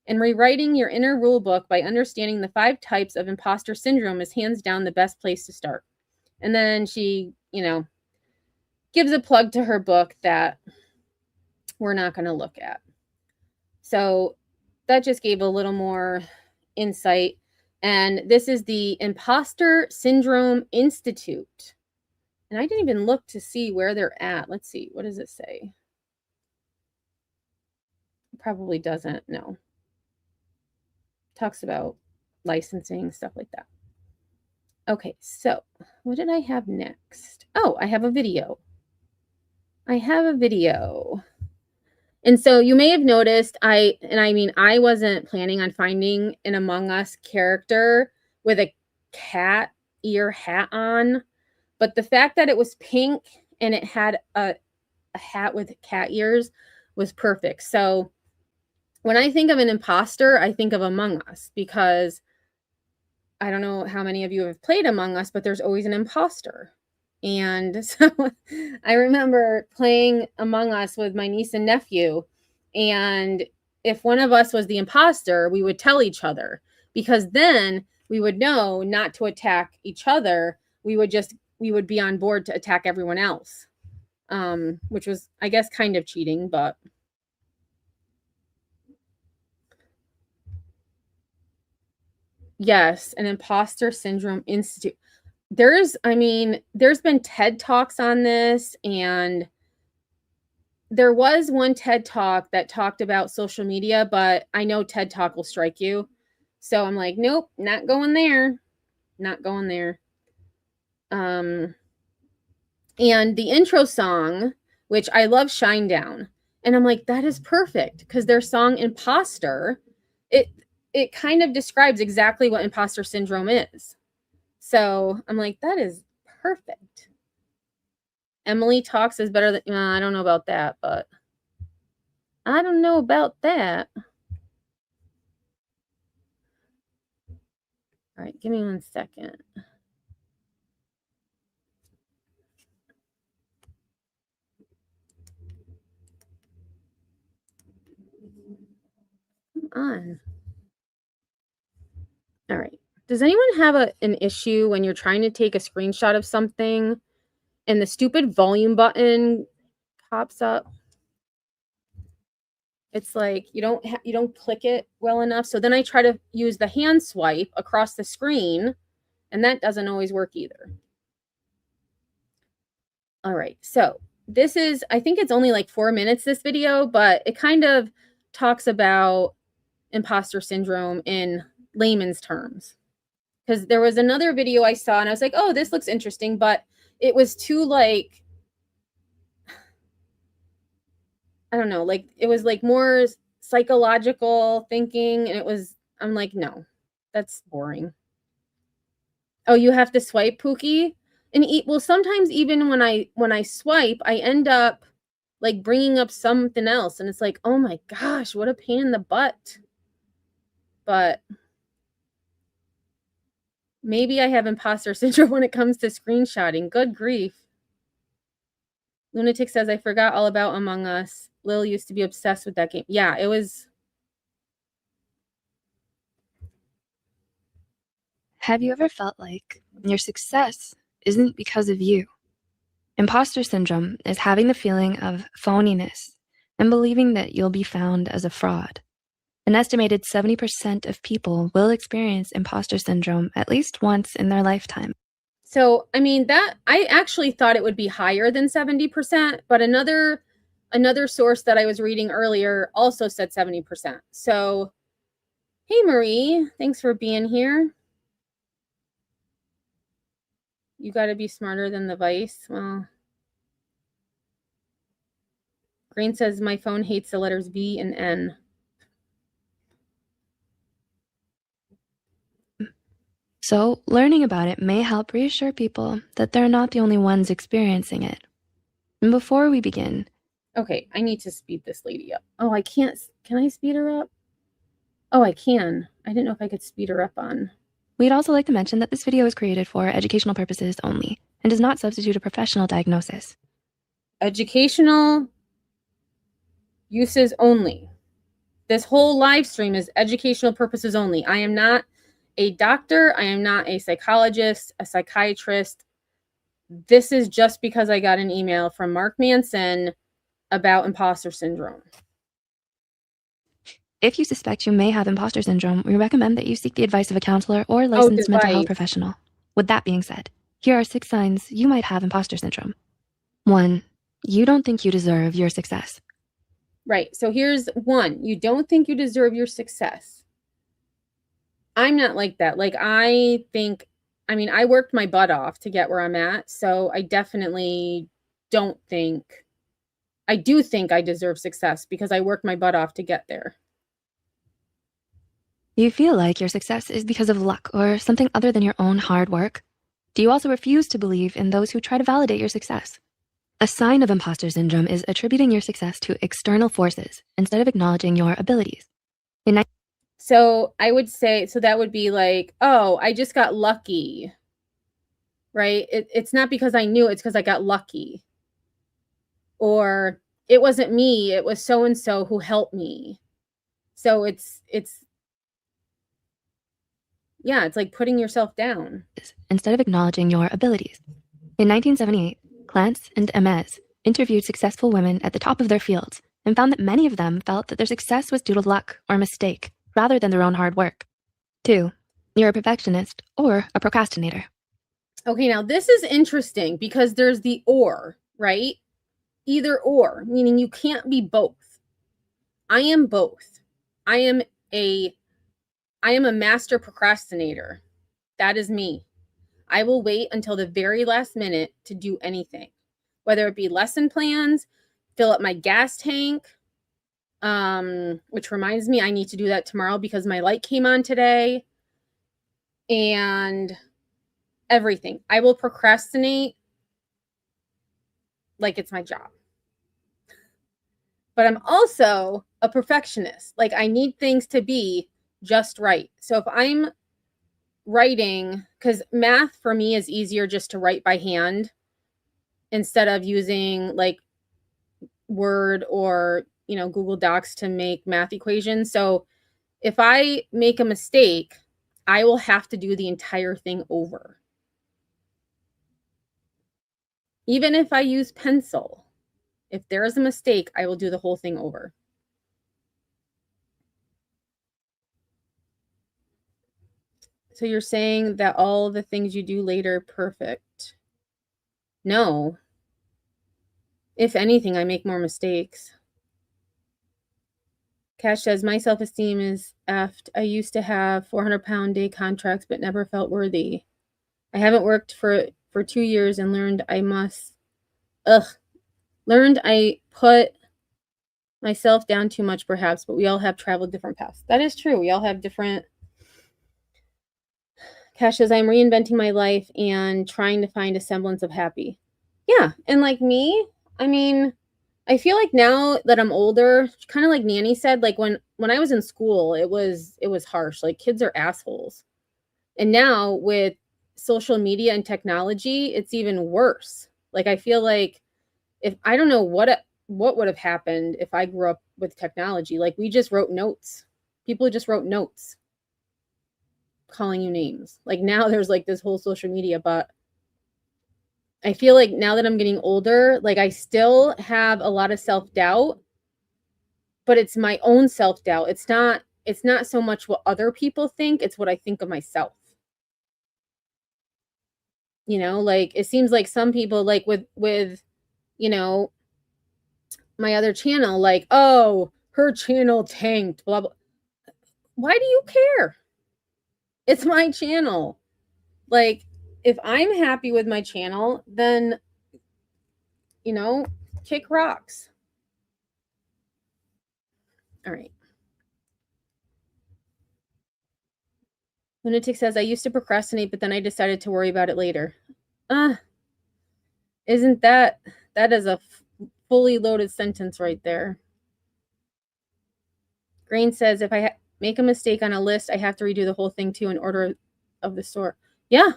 And rewriting your inner rule book by understanding the 5 types of imposter syndrome is hands down the best place to start. And then she, gives a plug to her book that we're not going to look at. So that just gave a little more insight. And this is the Imposter Syndrome Institute. And I didn't even look to see where they're at. Let's see. What does it say? It probably doesn't. No. Talks about licensing, stuff like that. Okay, so what did I have next? Oh, I have a video. And so you may have noticed I wasn't planning on finding an Among Us character with a cat ear hat on, but the fact that it was pink and it had a hat with cat ears was perfect. So when I think of an imposter, I think of Among Us, because I don't know how many of you have played Among Us, but there's always an imposter. And so I remember playing Among Us with my niece and nephew. And if one of us was the imposter, we would tell each other, because then we would know not to attack each other. We would be on board to attack everyone else, which was, I guess, kind of cheating, but Yes, an Imposter Syndrome Institute. There's been TED Talks on this, and there was one TED Talk that talked about social media, but I know TED Talk will strike you. So I'm like, nope, not going there. Not going there. And the intro song, which I love, Shinedown. And I'm like, that is perfect, because their song Imposter, it kind of describes exactly what imposter syndrome is. So I'm like, that is perfect. Emily Talks is better than, I don't know about that, but I don't know about that. All right, give me 1 second. Come on. All right. Does anyone have an issue when you're trying to take a screenshot of something and the stupid volume button pops up? It's like you don't click it well enough. So then I try to use the hand swipe across the screen, and that doesn't always work either. All right. So this is, I think it's only like 4 minutes, this video, but it kind of talks about imposter syndrome in layman's terms. Because there was another video I saw and I was like, oh, this looks interesting, but it was too like, I don't know, like it was like more psychological thinking, and I'm like, no, that's boring. Oh, you have to swipe, Pookie? And well, sometimes even when I swipe, I end up like bringing up something else, and it's like, oh my gosh, what a pain in the butt. But maybe I have imposter syndrome when it comes to screenshotting. Good grief. Lunatic says, I forgot all about Among Us. Lil used to be obsessed with that game. Yeah, it was. Have you ever felt like your success isn't because of you? Imposter syndrome is having the feeling of phoniness and believing that you'll be found as a fraud. An estimated 70% of people will experience imposter syndrome at least once in their lifetime. So, I mean, that I actually thought it would be higher than 70%, but another source that I was reading earlier also said 70%. So, hey, Marie, thanks for being here. You got to be smarter than the Vice. Well, Green says, my phone hates the letters V and N. So learning about it may help reassure people that they're not the only ones experiencing it. And before we begin... Okay, I need to speed this lady up. Oh, I can't. Can I speed her up? Oh, I can. I didn't know if I could speed her up on. We'd also like to mention that this video is created for educational purposes only and does not substitute a professional diagnosis. Educational uses only. This whole live stream is educational purposes only. I am not a doctor. I am not a psychologist, a psychiatrist. This is just because I got an email from Mark Manson about imposter syndrome. If you suspect you may have imposter syndrome, we recommend that you seek the advice of a counselor or licensed mental health professional. With that being said, here are 6 signs you might have imposter syndrome. 1, you don't think you deserve your success. Right. So here's 1. You don't think you deserve your success. I'm not like that. Like, I worked my butt off to get where I'm at. So I definitely don't think, I do think I deserve success because I worked my butt off to get there. You feel like your success is because of luck or something other than your own hard work? Do you also refuse to believe in those who try to validate your success? A sign of imposter syndrome is attributing your success to external forces instead of acknowledging your abilities. So I would say, so that would be like, oh, I just got lucky, right? It's not because I knew, it's because I got lucky. Or it wasn't me, it was so-and-so who helped me. So it's yeah, it's like putting yourself down. Instead of acknowledging your abilities. In 1978, Clance and Emez interviewed successful women at the top of their fields and found that many of them felt that their success was due to luck or mistake rather than their own hard work. 2, You're a perfectionist or a procrastinator. Okay, now this is interesting because there's the or, right? Either or, meaning you can't be both. I am both. I am a master procrastinator. That is me. I will wait until the very last minute to do anything, whether it be lesson plans, fill up my gas tank, which reminds me I need to do that tomorrow because my light came on today, and everything. I will procrastinate like it's my job. But I'm also a perfectionist. Like, I need things to be just right. So if I'm writing, because math for me is easier just to write by hand instead of using like Word or, Google Docs to make math equations. So if I make a mistake, I will have to do the entire thing over. Even if I use pencil, if there is a mistake, I will do the whole thing over. So you're saying that all the things you do later perfect? No. If anything, I make more mistakes. Cash says, my self-esteem is effed. I used to have 400-pound day contracts, but never felt worthy. I haven't worked for 2 years and learned I put myself down too much perhaps, but we all have traveled different paths. That is true. We all have different. Cash says, I'm reinventing my life and trying to find a semblance of happy. Yeah. And like me, I mean, I feel like now that I'm older, kind of like Nanny said, like when I was in school, it was harsh. Like, kids are assholes. And now with social media and technology, it's even worse. Like, I feel like if I don't know what would have happened if I grew up with technology. Like, we just wrote notes. People just wrote notes calling you names. Like, now there's like this whole social media, but I feel like now that I'm getting older, like, I still have a lot of self-doubt, but it's my own self-doubt. It's not so much what other people think, it's what I think of myself. Like, it seems like some people, like with my other channel, like, oh, her channel tanked, blah blah. Why do you care? It's my channel. Like, if I'm happy with my channel, then kick rocks. All right. Lunatic says, I used to procrastinate, but then I decided to worry about it later. Isn't that is a fully loaded sentence right there. Grain says, if I make a mistake on a list, I have to redo the whole thing too in order of the sort. Yeah.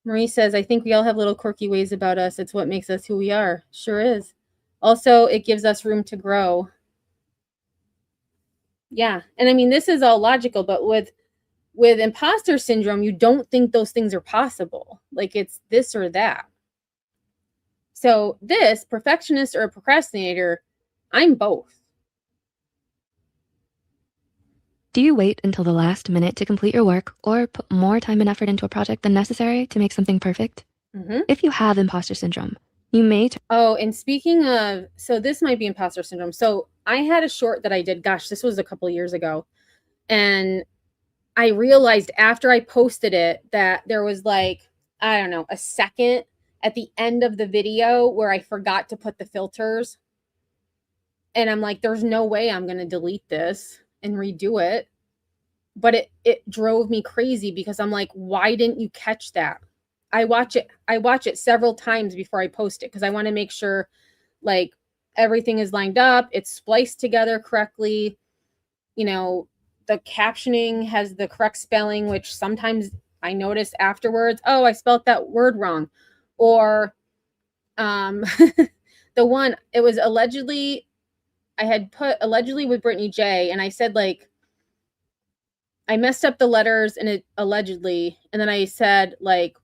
Marie says, I think we all have little quirky ways about us. It's what makes us who we are. Sure is. Also, it gives us room to grow. Yeah. And I mean, this is all logical, but with imposter syndrome, you don't think those things are possible. Like, it's this or that. So this, perfectionist or a procrastinator, I'm both. Do you wait until the last minute to complete your work or put more time and effort into a project than necessary to make something perfect? Mm-hmm. If you have imposter syndrome, you may... and speaking of, so this might be imposter syndrome. So I had a short that I did, gosh, this was a couple of years ago. And I realized after I posted it that there was like, I don't know, a second at the end of the video where I forgot to put the filters. And I'm like, there's no way I'm going to delete this and redo it. But it drove me crazy because I'm like, why didn't you catch that? I watch it several times before I post it because I want to make sure like everything is lined up, it's spliced together correctly. The captioning has the correct spelling, which sometimes I notice afterwards, oh, I spelled that word wrong. Or the one, it was allegedly, I had put allegedly with Brittany J, and I said like, I messed up the letters and it allegedly, and then I said like,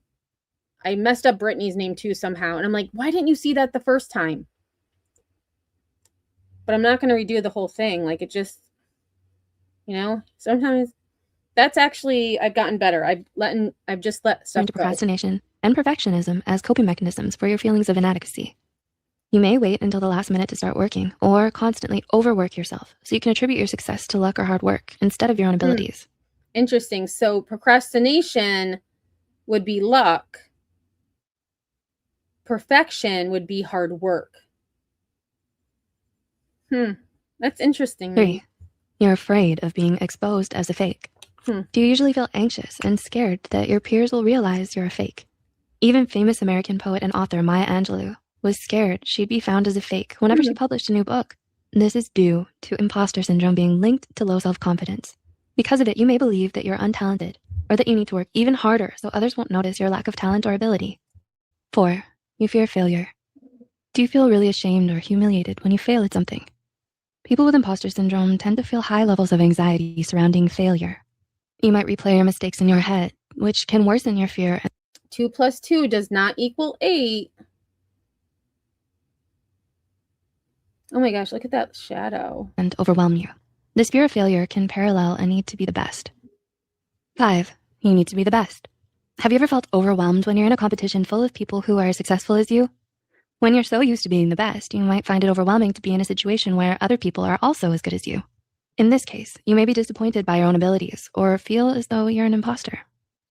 I messed up Brittany's name too somehow. And I'm like, why didn't you see that the first time? But I'm not going to redo the whole thing. Like, it just, You know, sometimes that's actually, I've gotten better. I've just let stuff into go. procrastination and perfectionism as coping mechanisms for your feelings of inadequacy. You may wait until the last minute to start working or constantly overwork yourself so you can attribute your success to luck or hard work instead of your own abilities. Interesting. So procrastination would be luck. Perfection would be hard work. That's interesting. 3. You're afraid of being exposed as a fake. Do you usually feel anxious and scared that your peers will realize you're a fake? Even famous American poet and author Maya Angelou was scared she'd be found as a fake whenever she published a new book. This is due to imposter syndrome being linked to low self-confidence. Because of it, you may believe that you're untalented or that you need to work even harder so others won't notice your lack of talent or ability. 4. You fear failure. Do you feel really ashamed or humiliated when you fail at something? People with imposter syndrome tend to feel high levels of anxiety surrounding failure. You might replay your mistakes in your head, which can worsen your fear. 2 + 2 does not equal 8. Oh my gosh, look at that shadow. And overwhelm you. This fear of failure can parallel a need to be the best. 5. You need to be the best. Have you ever felt overwhelmed when you're in a competition full of people who are as successful as you? When you're so used to being the best, you might find it overwhelming to be in a situation where other people are also as good as you. In this case, you may be disappointed by your own abilities or feel as though you're an imposter.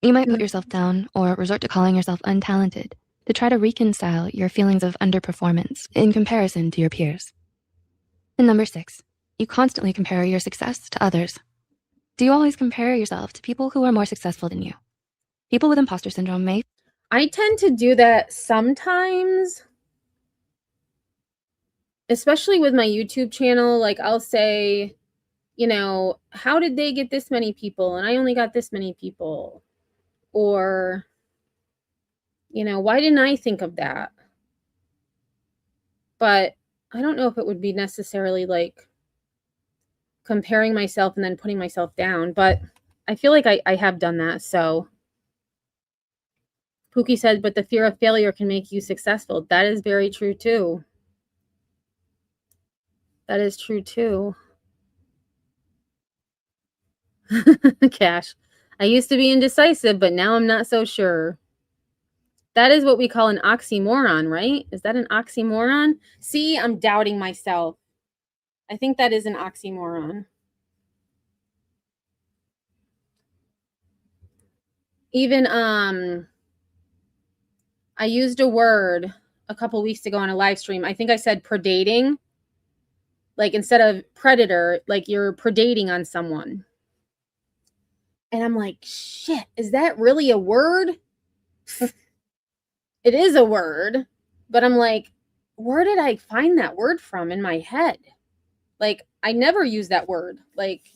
You might put yourself down or resort to calling yourself untalented to try to reconcile your feelings of underperformance in comparison to your peers. And number 6, you constantly compare your success to others. Do you always compare yourself to people who are more successful than you? People with imposter syndrome may. I tend to do that sometimes, especially with my YouTube channel. Like I'll say, you know, how did they get this many people and I only got this many people? Or, you know, why didn't I think of that? But I don't know if it would be necessarily like comparing myself and then putting myself down, but I feel like I have done that. So Pookie said, but the fear of failure can make you successful. That is very true too. That is true too. Cash. I used to be indecisive, but now I'm not so sure. That is what we call an oxymoron, right? Is that an oxymoron? See, I'm doubting myself. I think that is an oxymoron. Even I used a word a couple weeks ago on a live stream. I think I said predating. Like instead of predator, like you're predating on someone. And I'm like, shit, is that really a word? It is a word, but I'm like, where did I find that word from in my head? Like, I never use that word. Like,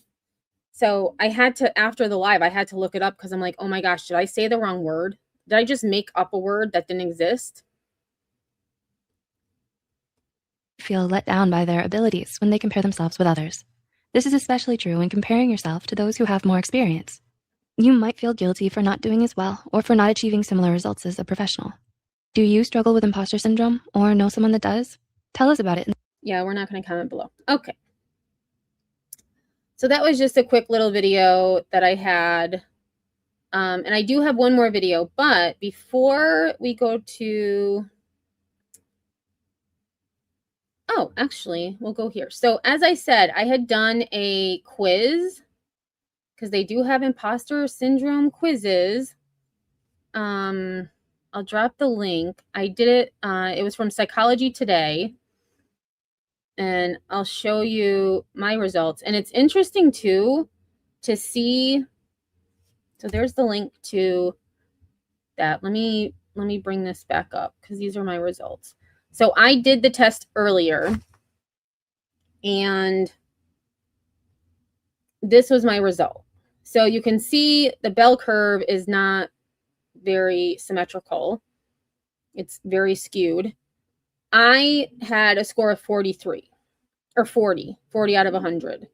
so I had to, after the live, I had to look it up because I'm like, oh my gosh, did I say the wrong word? Did I just make up a word that didn't exist? Feel let down by their abilities when they compare themselves with others. This is especially true when comparing yourself to those who have more experience. You might feel guilty for not doing as well or for not achieving similar results as a professional. Do you struggle with imposter syndrome or know someone that does? Tell us about it. Yeah, we're not going to comment below. Okay. So that was just a quick little video that I had. And I do have one more video, but before we go to... Oh, actually, we'll go here. So as I said, I had done a quiz because they do have imposter syndrome quizzes. I'll drop the link. I did it. It was from Psychology Today. And I'll show you my results. And it's interesting, too, to see. So there's the link to that. Let me bring this back up because these are my results. So I did the test earlier. And this was my result. So you can see the bell curve is not very symmetrical. It's very skewed. I had a score of 43 or 40 out of 100.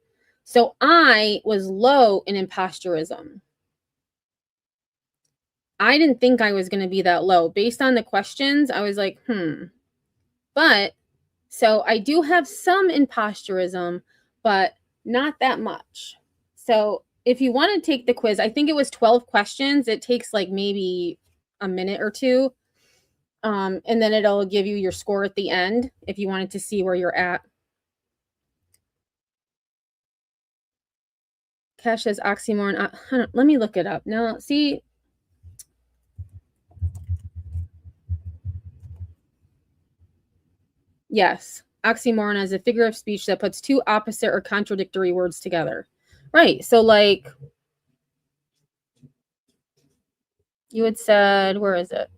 So I was low in imposterism. I didn't think I was going to be that low. Based on the questions, I was like, But, so I do have some imposterism, but not that much. So if you want to take the quiz, I think it was 12 questions. It takes like maybe a minute or two. And then it'll give you your score at the end if you wanted to see where you're at. Cash says oxymoron. Let me look it up. Now, see. Yes. Oxymoron is a figure of speech that puts two opposite or contradictory words together. Right. So, like, you had said, where is it?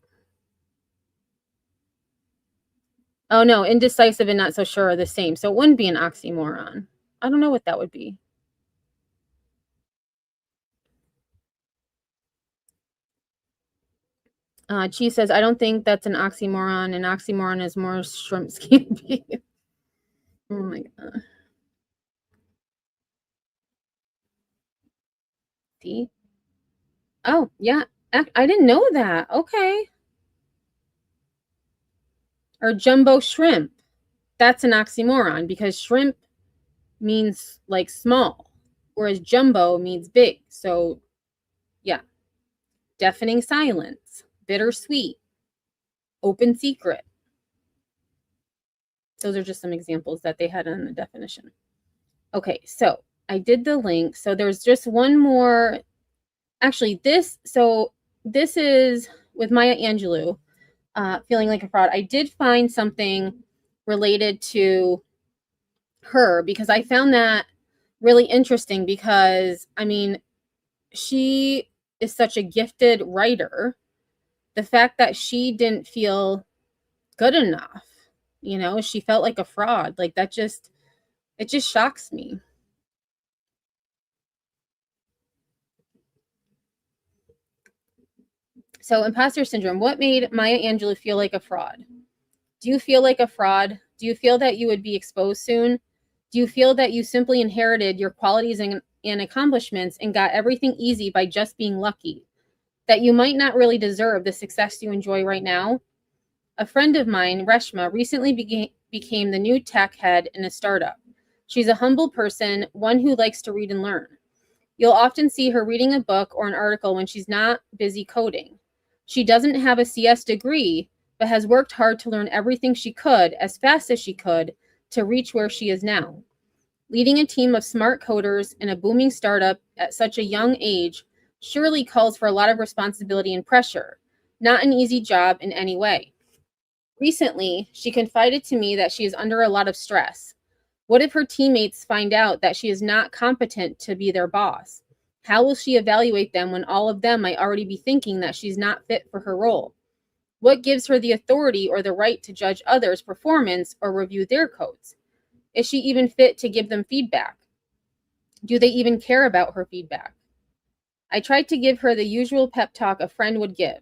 Oh, no. Indecisive and not so sure are the same. So it wouldn't be an oxymoron. I don't know what that would be. Chi says, I don't think that's an oxymoron. An oxymoron is more shrimp scampi. Oh my god. See? Oh, yeah. I didn't know that. Okay. Or jumbo shrimp. That's an oxymoron because shrimp means like small, whereas jumbo means big. So, yeah. Deafening silence, bittersweet, open secret. Those are just some examples that they had in the definition. Okay, so I did the link. So there's just one more. Actually, this is with Maya Angelou, feeling like a fraud. I did find something related to her because I found that really interesting because, I mean, she is such a gifted writer. The fact that she didn't feel good enough, she felt like a fraud. Like it just shocks me. So, imposter syndrome, what made Maya Angelou feel like a fraud? Do you feel like a fraud? Do you feel that you would be exposed soon? Do you feel that you simply inherited your qualities and accomplishments and got everything easy by just being lucky? That you might not really deserve the success you enjoy right now? A friend of mine, Reshma, recently became the new tech head in a startup. She's a humble person, one who likes to read and learn. You'll often see her reading a book or an article when she's not busy coding. She doesn't have a CS degree, but has worked hard to learn everything she could as fast as she could to reach where she is now. Leading a team of smart coders in a booming startup at such a young age surely calls for a lot of responsibility and pressure. Not an easy job in any way. Recently, she confided to me that she is under a lot of stress. What if her teammates find out that she is not competent to be their boss? How will she evaluate them when all of them might already be thinking that she's not fit for her role? What gives her the authority or the right to judge others' performance or review their codes? Is she even fit to give them feedback? Do they even care about her feedback? I tried to give her the usual pep talk a friend would give.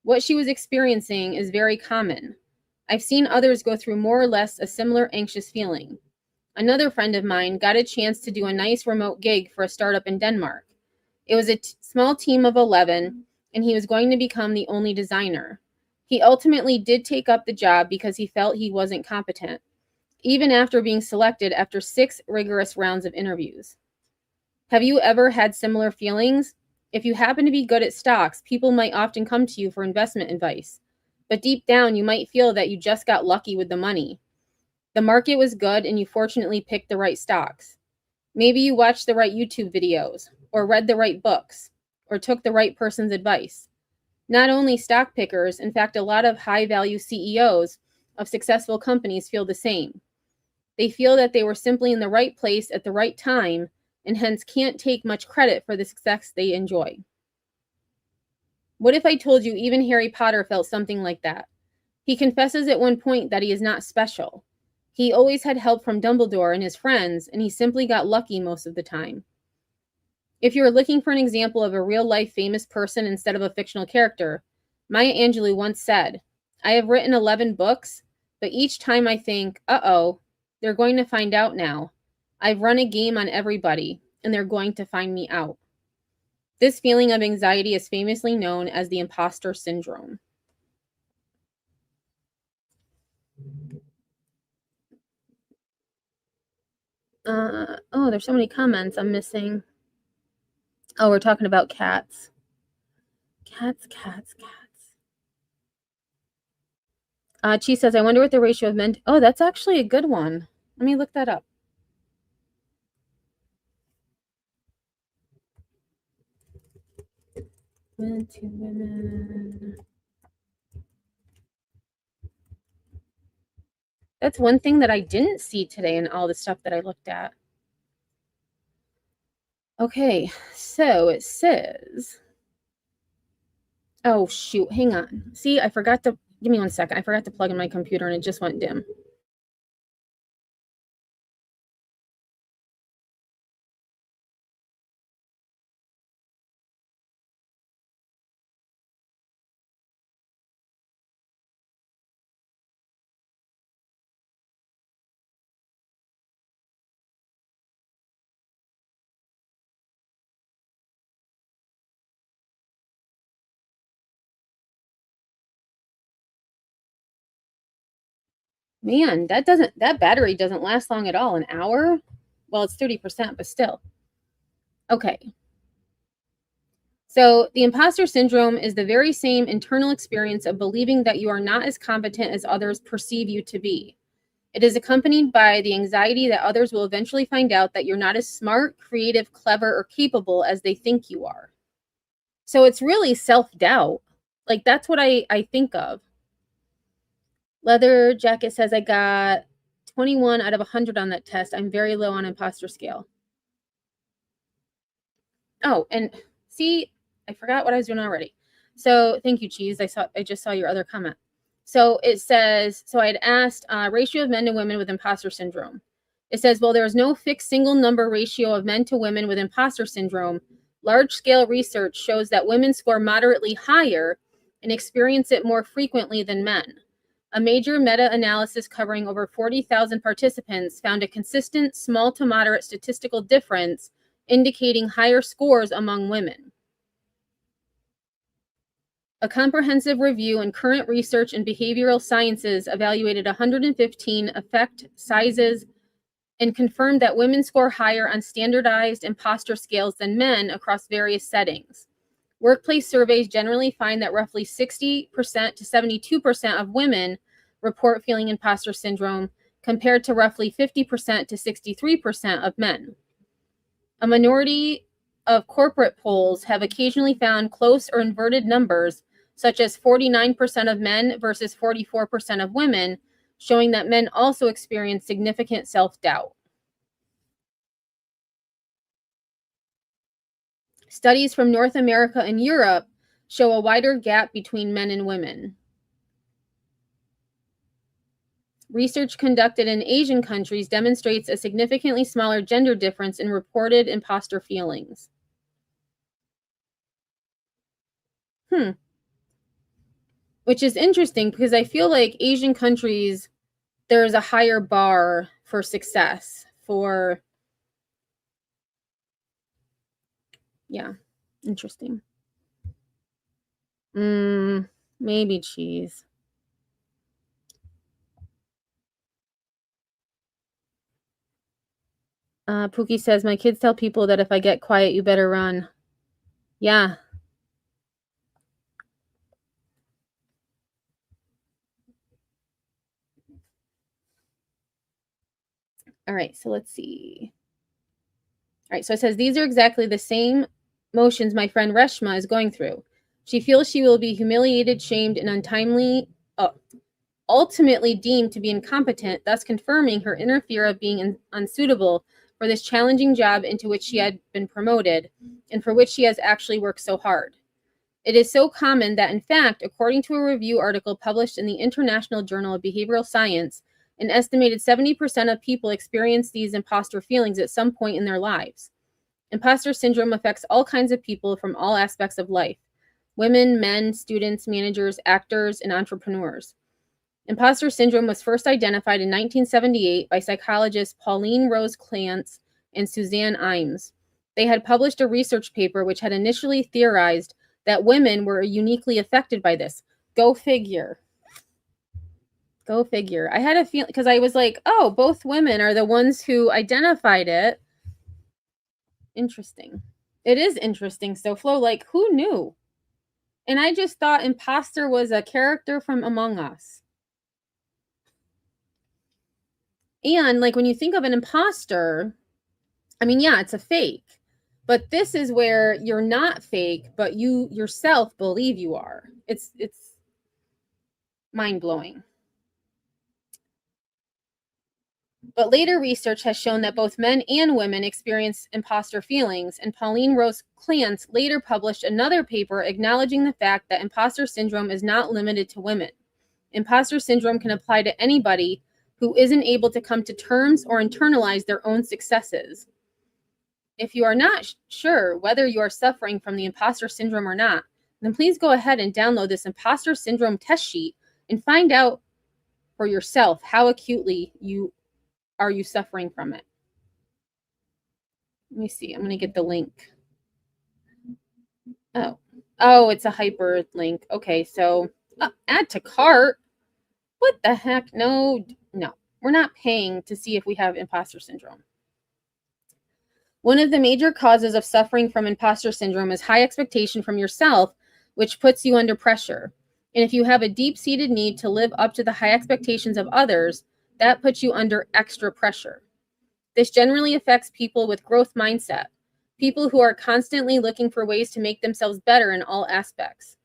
What she was experiencing is very common. I've seen others go through more or less a similar anxious feeling. Another friend of mine got a chance to do a nice remote gig for a startup in Denmark. It was a small team of 11, and he was going to become the only designer. He ultimately did take up the job because he felt he wasn't competent, even after being selected after 6 rigorous rounds of interviews. Have you ever had similar feelings? If you happen to be good at stocks, people might often come to you for investment advice. But deep down, you might feel that you just got lucky with the money. The market was good and you fortunately picked the right stocks. Maybe you watched the right YouTube videos, or read the right books, or took the right person's advice. Not only stock pickers, in fact, a lot of high-value CEOs of successful companies feel the same. They feel that they were simply in the right place at the right time and hence can't take much credit for the success they enjoy. What if I told you even Harry Potter felt something like that? He confesses at one point that he is not special. He always had help from Dumbledore and his friends, and he simply got lucky most of the time. If you are looking for an example of a real-life famous person instead of a fictional character, Maya Angelou once said, I have written 11 books, but each time I think, uh-oh, they're going to find out now. I've run a game on everybody, and they're going to find me out. This feeling of anxiety is famously known as the imposter syndrome. Oh, there's so many comments I'm missing. Oh, we're talking about cats. Cats. Chi says, I wonder what the ratio of men... Oh, that's actually a good one. Let me look that up. Men to women. That's one thing that I didn't see today in all the stuff that I looked at. Okay, so it says... Oh, shoot, hang on. See, I forgot to... Give me 1 second. I forgot to plug in my computer and it just went dim. Man, that battery doesn't last long at all. An hour? Well, it's 30%, but still. Okay. So the imposter syndrome is the very same internal experience of believing that you are not as competent as others perceive you to be. It is accompanied by the anxiety that others will eventually find out that you're not as smart, creative, clever, or capable as they think you are. So it's really self-doubt. Like, that's what I think of. Leather Jacket says, I got 21 out of 100 on that test. I'm very low on imposter scale. Oh, and see, I forgot what I was doing already. So thank you, Cheese. I just saw your other comment. So it says, so I had asked ratio of men to women with imposter syndrome. It says, well, there is no fixed single number ratio of men to women with imposter syndrome. Large-scale research shows that women score moderately higher and experience it more frequently than men. A major meta-analysis covering over 40,000 participants found a consistent small to moderate statistical difference indicating higher scores among women. A comprehensive review in current research in behavioral sciences evaluated 115 effect sizes and confirmed that women score higher on standardized imposter scales than men across various settings. Workplace surveys generally find that roughly 60% to 72% of women report feeling imposter syndrome, compared to roughly 50% to 63% of men. A minority of corporate polls have occasionally found close or inverted numbers, such as 49% of men versus 44% of women, showing that men also experience significant self-doubt. Studies from North America and Europe show a wider gap between men and women. Research conducted in Asian countries demonstrates a significantly smaller gender difference in reported imposter feelings. Which is interesting because I feel like Asian countries, there's a higher bar for success for... Yeah, interesting. Maybe Cheese. Pookie says, my kids tell people that if I get quiet, you better run. Yeah. All right, so let's see. All right, so it says, these are exactly the same motions my friend Reshma is going through. She feels she will be humiliated, shamed, and ultimately deemed to be incompetent, thus confirming her inner fear of being unsuitable for this challenging job into which she had been promoted and for which she has actually worked so hard. It is so common that, in fact, according to a review article published in the International Journal of Behavioral Science, an estimated 70% of people experience these imposter feelings at some point in their lives. Imposter syndrome affects all kinds of people from all aspects of life: women, men, students, managers, actors, and entrepreneurs. Imposter syndrome was first identified in 1978 by psychologists Pauline Rose Clance and Suzanne Imes. They had published a research paper which had initially theorized that women were uniquely affected by this. Go figure. Go figure. I had a feeling, because I was like, oh, both women are the ones who identified it. Interesting. It is interesting. So Flo, like, who knew? And I just thought imposter was a character from Among Us. And like when you think of an imposter, I mean, yeah, it's a fake. But this is where you're not fake, but you yourself believe you are. It's mind-blowing. But later research has shown that both men and women experience imposter feelings, and Pauline Rose Clance later published another paper acknowledging the fact that imposter syndrome is not limited to women. Imposter syndrome can apply to anybody who isn't able to come to terms or internalize their own successes. If you are not sure whether you are suffering from the imposter syndrome or not, then please go ahead and download this imposter syndrome test sheet and find out for yourself how acutely you suffering from it. Let me see. I'm going to get the link. Oh, it's a hyperlink. Okay, so add to cart. What the heck? No, we're not paying to see if we have imposter syndrome. One of the major causes of suffering from imposter syndrome is high expectation from yourself, which puts you under pressure. And if you have a deep-seated need to live up to the high expectations of others, that puts you under extra pressure. This generally affects people with growth mindset, people who are constantly looking for ways to make themselves better in all aspects.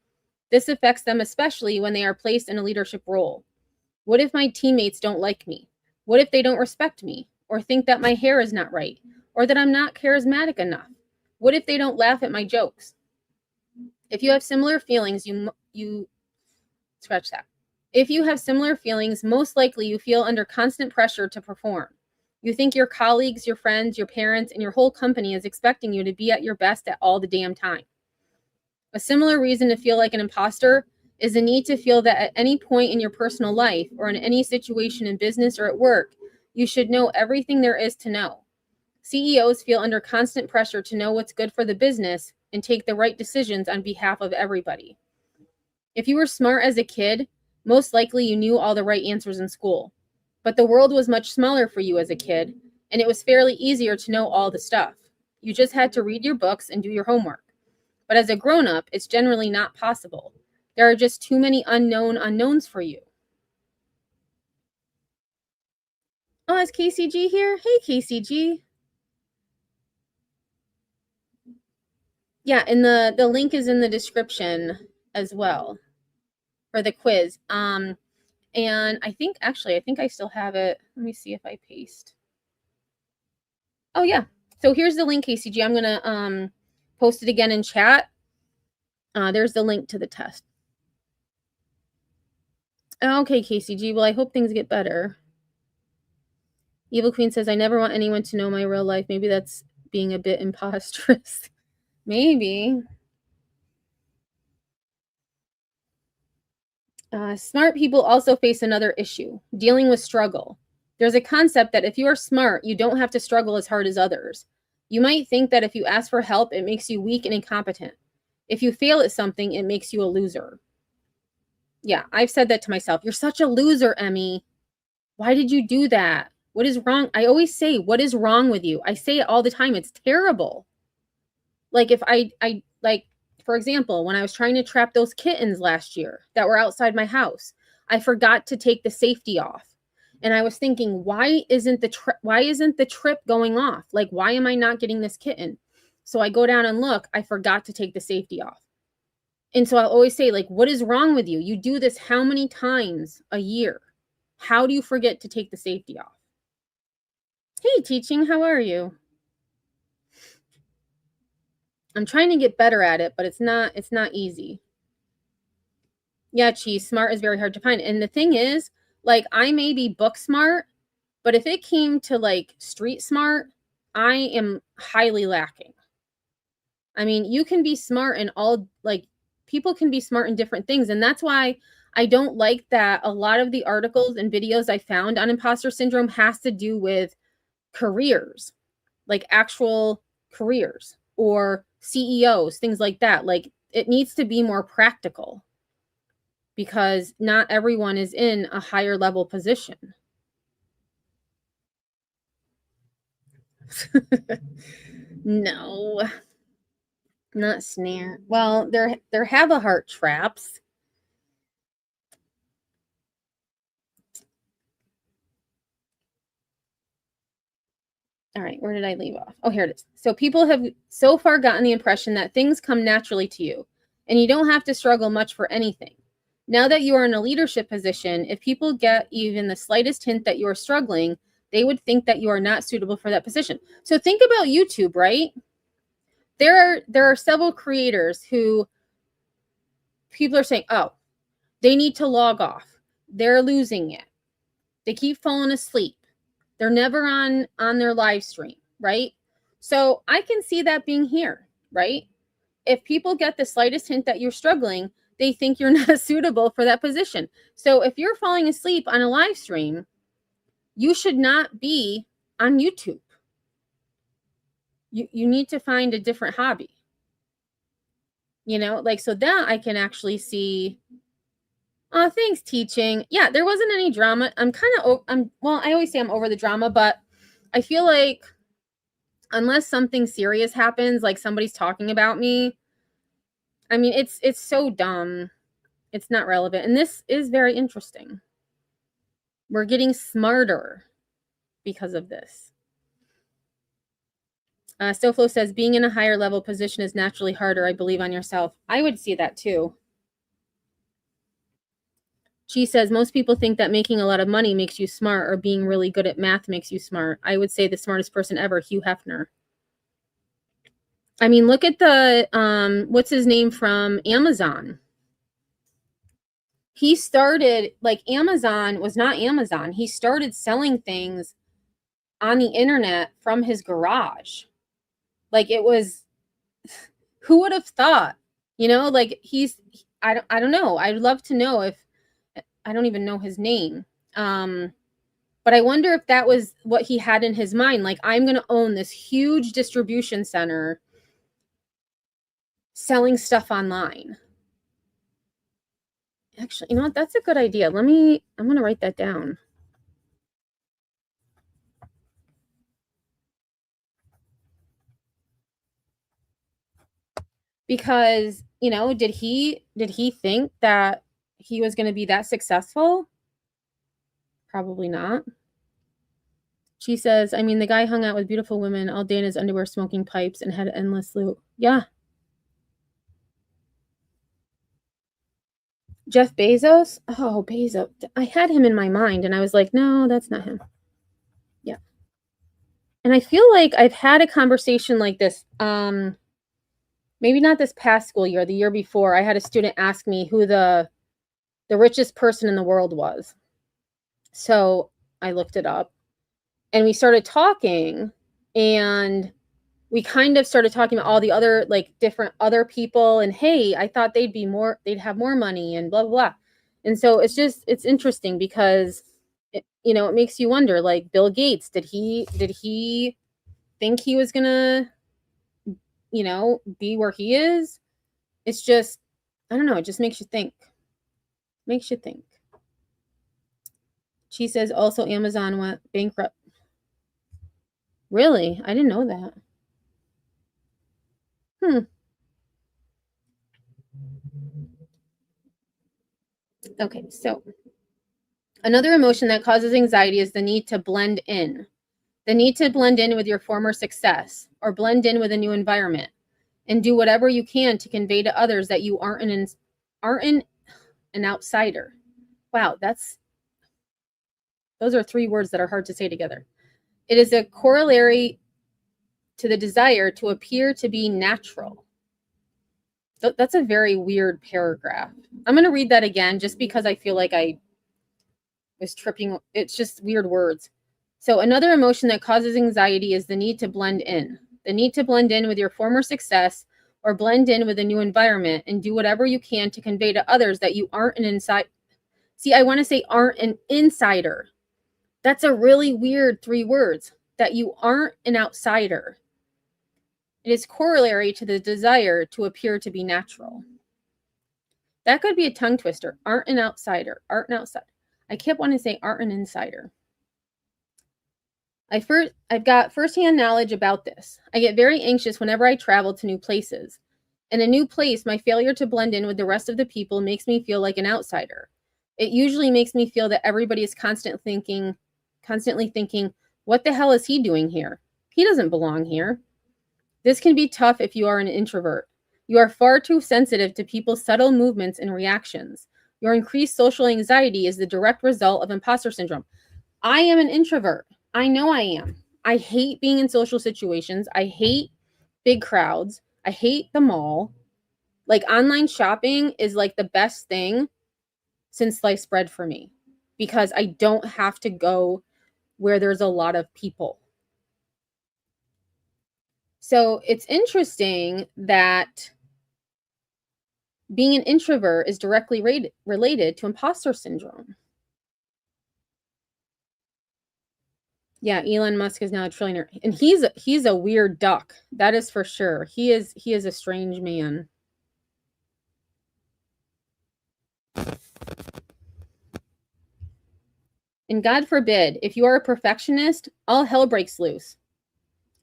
This affects them especially when they are placed in a leadership role. What if my teammates don't like me? What if they don't respect me? Or think that my hair is not right? Or that I'm not charismatic enough? What if they don't laugh at my jokes? If you have similar feelings, you scratch that. If you have similar feelings, most likely you feel under constant pressure to perform. You think your colleagues, your friends, your parents, and your whole company is expecting you to be at your best at all the damn time. A similar reason to feel like an imposter is the need to feel that at any point in your personal life or in any situation in business or at work, you should know everything there is to know. CEOs feel under constant pressure to know what's good for the business and take the right decisions on behalf of everybody. If you were smart as a kid, most likely you knew all the right answers in school. But the world was much smaller for you as a kid, and it was fairly easier to know all the stuff. You just had to read your books and do your homework. But as a grown-up, it's generally not possible. There are just too many unknowns for you. Oh, is KCG here? Hey, KCG. Yeah, and the link is in the description as well for the quiz. And I think I still have it. Let me see if I paste. Oh yeah. So here's the link, KCG. I'm gonna post it again in chat. There's the link to the test. Okay, KCG. Well, I hope things get better. Evil Queen says, I never want anyone to know my real life. Maybe that's being a bit imposterous. Maybe. Smart people also face another issue, dealing with struggle. There's a concept that if you are smart, you don't have to struggle as hard as others. You might think that if you ask for help, it makes you weak and incompetent. If you fail at something, it makes you a loser. Yeah, I've said that to myself. You're such a loser, Emmy. Why did you do that? What is wrong? I always say, what is wrong with you? I say it all the time. It's terrible. Like if I like, for example, when I was trying to trap those kittens last year that were outside my house, I forgot to take the safety off. And I was thinking, why isn't the trip going off? Like, why am I not getting this kitten? So I go down and look, I forgot to take the safety off. And so I'll always say, like, what is wrong with you? You do this how many times a year? How do you forget to take the safety off? Hey, Teaching, how are you? I'm trying to get better at it, but it's not easy. Yeah, Cheese, smart is very hard to find. And the thing is, like, I may be book smart, but if it came to like street smart, I am highly lacking. I mean, you can be smart in all, like, people can be smart in different things. And that's why I don't like that a lot of the articles and videos I found on imposter syndrome has to do with careers, like actual careers or CEOs, things like that. Like, it needs to be more practical because not everyone is in a higher level position. No. Not snare. Well, there have a heart traps. All right, where did I leave off? Oh, here it is. So people have so far gotten the impression that things come naturally to you, and you don't have to struggle much for anything. Now that you are in a leadership position, if people get even the slightest hint that you are struggling, they would think that you are not suitable for that position. So think about YouTube, right? There are several creators who people are saying, oh, they need to log off. They're losing it. They keep falling asleep. They're never on their live stream, right? So I can see that being here, right? If people get the slightest hint that you're struggling, they think you're not suitable for that position. So if you're falling asleep on a live stream, you should not be on YouTube. You need to find a different hobby. You know, like, so that I can actually see. Oh, thanks, teaching. Yeah, there wasn't any drama. Well, I always say I'm over the drama, but I feel like unless something serious happens, like somebody's talking about me, I mean, it's so dumb. It's not relevant. And this is very interesting. We're getting smarter because of this. Stoflo says, being in a higher level position is naturally harder, I believe, on yourself. I would see that too. She says, most people think that making a lot of money makes you smart, or being really good at math makes you smart. I would say the smartest person ever, Hugh Hefner. I mean, look at the, what's his name from Amazon? He started, like, Amazon was not Amazon. He started selling things on the internet from his garage. Like, it was, who would have thought? You know, like, I don't know. I'd love to know if, I don't even know his name. But I wonder if that was what he had in his mind. Like, I'm going to own this huge distribution center selling stuff online. Actually, you know what? That's a good idea. I'm going to write that down. Because, you know, did he think that he was going to be that successful? Probably not. She says, I mean, the guy hung out with beautiful women all day in his underwear, smoking pipes, and had endless loot. Yeah. Jeff Bezos? Oh, Bezos. I had him in my mind, and I was like, no, that's not him. Yeah. And I feel like I've had a conversation like this. Maybe not this past school year, the year before. I had a student ask me who the richest person in the world was. So I looked it up, and we started talking, and we kind of started talking about all the other, like, different other people, and hey, I thought they'd have more money, and blah, blah, blah. And so it's interesting because it makes you wonder, like, Bill Gates, did he think he was gonna, be where he is? It's just, I don't know, it just makes you think. She says also Amazon went bankrupt. Really? I didn't know that. Okay, so another emotion that causes anxiety is the need to blend in. The need to blend in with your former success, or blend in with a new environment, and do whatever you can to convey to others that you aren't an outsider. Wow, those are 3 words that are hard to say together. It is a corollary to the desire to appear to be natural. That's a very weird paragraph. I'm going to read that again just because I feel like I was tripping. It's just weird words. So another emotion that causes anxiety is the need to blend in. The need to blend in with your former success, or blend in with a new environment, and do whatever you can to convey to others that you aren't an inside. See, I want to say aren't an insider. That's a really weird 3 words. That you aren't an outsider. It is corollary to the desire to appear to be natural. That could be a tongue twister. Aren't an outsider. Aren't an outsider. I kept wanting to say aren't an insider. I've got firsthand knowledge about this. I get very anxious whenever I travel to new places. In a new place, my failure to blend in with the rest of the people makes me feel like an outsider. It usually makes me feel that everybody is constantly thinking, what the hell is he doing here? He doesn't belong here. This can be tough if you are an introvert. You are far too sensitive to people's subtle movements and reactions. Your increased social anxiety is the direct result of imposter syndrome. I am an introvert. I know I am. I hate being in social situations. I hate big crowds. I hate the mall. Like, online shopping is like the best thing since sliced bread for me because I don't have to go where there's a lot of people. So it's interesting that being an introvert is directly related to imposter syndrome. Yeah, Elon Musk is now a trillionaire, and he's a weird duck. That is for sure. He is a strange man. And God forbid, if you are a perfectionist, all hell breaks loose.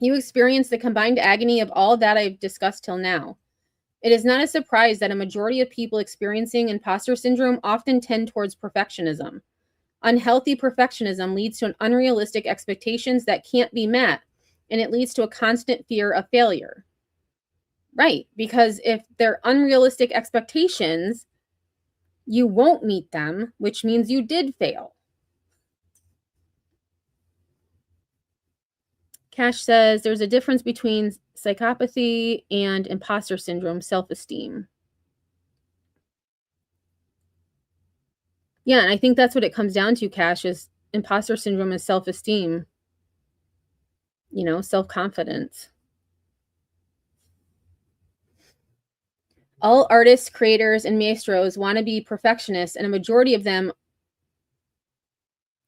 You experience the combined agony of all that I've discussed till now. It is not a surprise that a majority of people experiencing imposter syndrome often tend towards perfectionism. Unhealthy perfectionism leads to an unrealistic expectations that can't be met, and it leads to a constant fear of failure. Right, because if they're unrealistic expectations, you won't meet them, which means you did fail. Cash says there's a difference between psychopathy and imposter syndrome, self-esteem. Yeah, and I think that's what it comes down to, Cash, is imposter syndrome is self-esteem, self-confidence. All artists, creators, and maestros want to be perfectionists, and a majority of them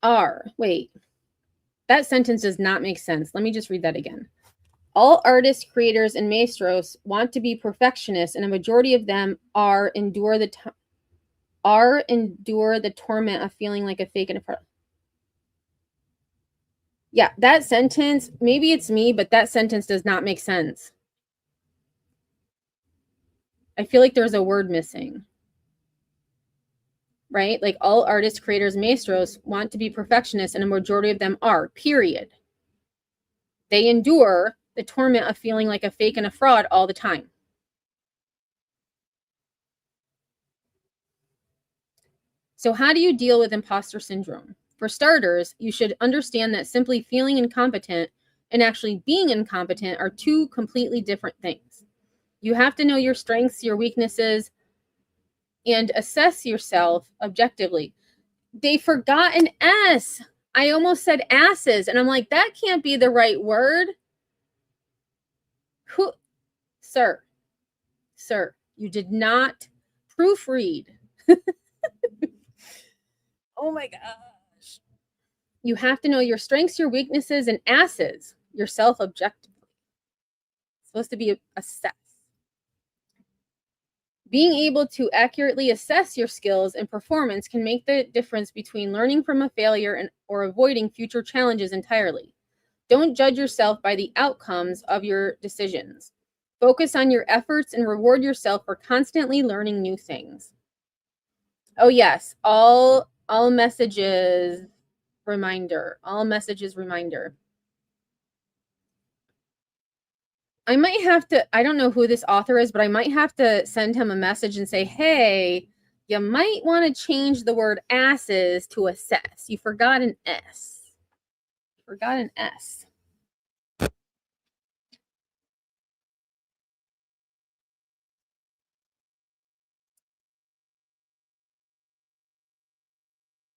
are. Wait, that sentence does not make sense. Let me just read that again. All artists, creators, and maestros want to be perfectionists, and a majority of them endure the torment of feeling like a fake and a fraud. Yeah, that sentence, maybe it's me, but that sentence does not make sense. I feel like there's a word missing. Right? Like, all artists, creators, maestros want to be perfectionists, and a majority of them are, period. They endure the torment of feeling like a fake and a fraud all the time. So how do you deal with imposter syndrome? For starters, you should understand that simply feeling incompetent and actually being incompetent are two completely different things. You have to know your strengths, your weaknesses, and assess yourself objectively. They forgot an S. I almost said asses, and I'm like, that can't be the right word. Sir, you did not proofread. Oh my gosh. You have to know your strengths, your weaknesses, and asses yourself objectively. It's supposed to be assessed. Being able to accurately assess your skills and performance can make the difference between learning from a failure or avoiding future challenges entirely. Don't judge yourself by the outcomes of your decisions. Focus on your efforts and reward yourself for constantly learning new things. Oh yes, all messages reminder. All messages reminder. I might have to, I don't know who this author is, but I might have to send him a message and say, hey, you might want to change the word asses to assess. You forgot an S. Forgot an S.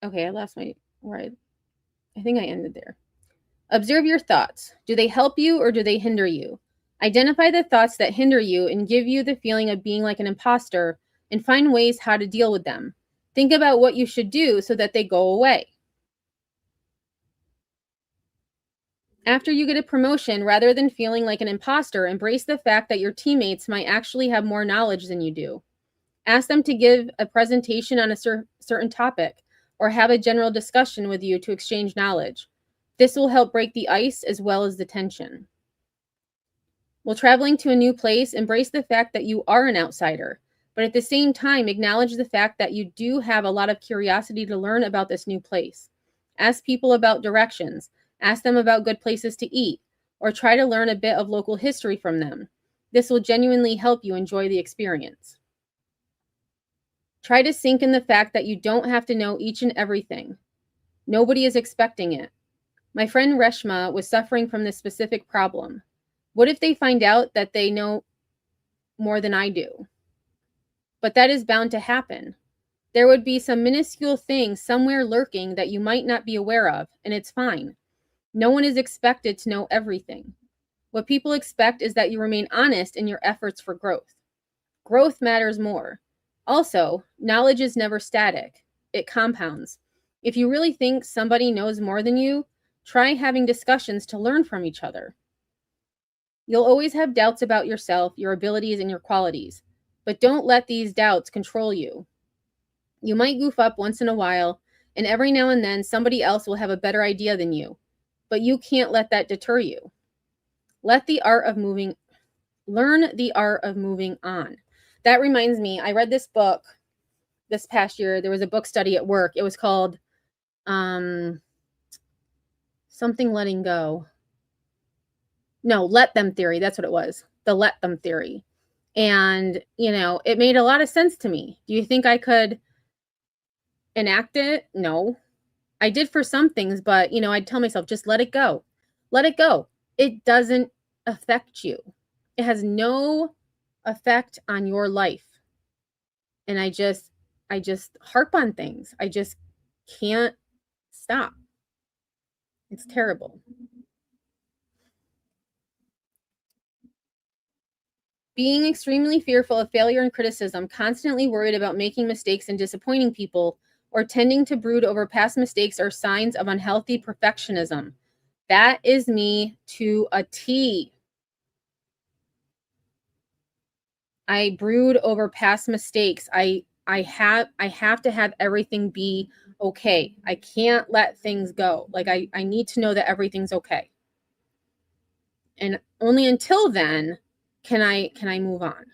Okay, I lost my right. I think I ended there. Observe your thoughts. Do they help you or do they hinder you? Identify the thoughts that hinder you and give you the feeling of being like an imposter, and find ways how to deal with them. Think about what you should do so that they go away. After you get a promotion, rather than feeling like an imposter, embrace the fact that your teammates might actually have more knowledge than you do. Ask them to give a presentation on a certain topic, or have a general discussion with you to exchange knowledge. This will help break the ice as well as the tension. While traveling to a new place, embrace the fact that you are an outsider, but at the same time, acknowledge the fact that you do have a lot of curiosity to learn about this new place. Ask people about directions, ask them about good places to eat, or try to learn a bit of local history from them. This will genuinely help you enjoy the experience. Try to sink in the fact that you don't have to know each and everything. Nobody is expecting it. My friend Reshma was suffering from this specific problem. What if they find out that they know more than I do? But that is bound to happen. There would be some minuscule thing somewhere lurking that you might not be aware of, and it's fine. No one is expected to know everything. What people expect is that you remain honest in your efforts for growth. Growth matters more. Also, knowledge is never static. It compounds. If you really think somebody knows more than you, try having discussions to learn from each other. You'll always have doubts about yourself, your abilities, and your qualities, but don't let these doubts control you. You might goof up once in a while, and every now and then somebody else will have a better idea than you, but you can't let that deter you. Learn the art of moving on. That reminds me, I read this book this past year. There was a book study at work. It was called something letting go. No, Let Them Theory. That's what it was. The Let Them Theory. And, it made a lot of sense to me. Do you think I could enact it? No. I did for some things, but, I'd tell myself, just let it go. Let it go. It doesn't affect you. It has no effect on your life. And I just harp on things. I just can't stop. It's terrible. Being extremely fearful of failure and criticism, constantly worried about making mistakes and disappointing people, or tending to brood over past mistakes are signs of unhealthy perfectionism. That is me to a T. I brood over past mistakes. I have to have everything be okay. I can't let things go. Like I need to know that everything's okay. And only until then can I move on.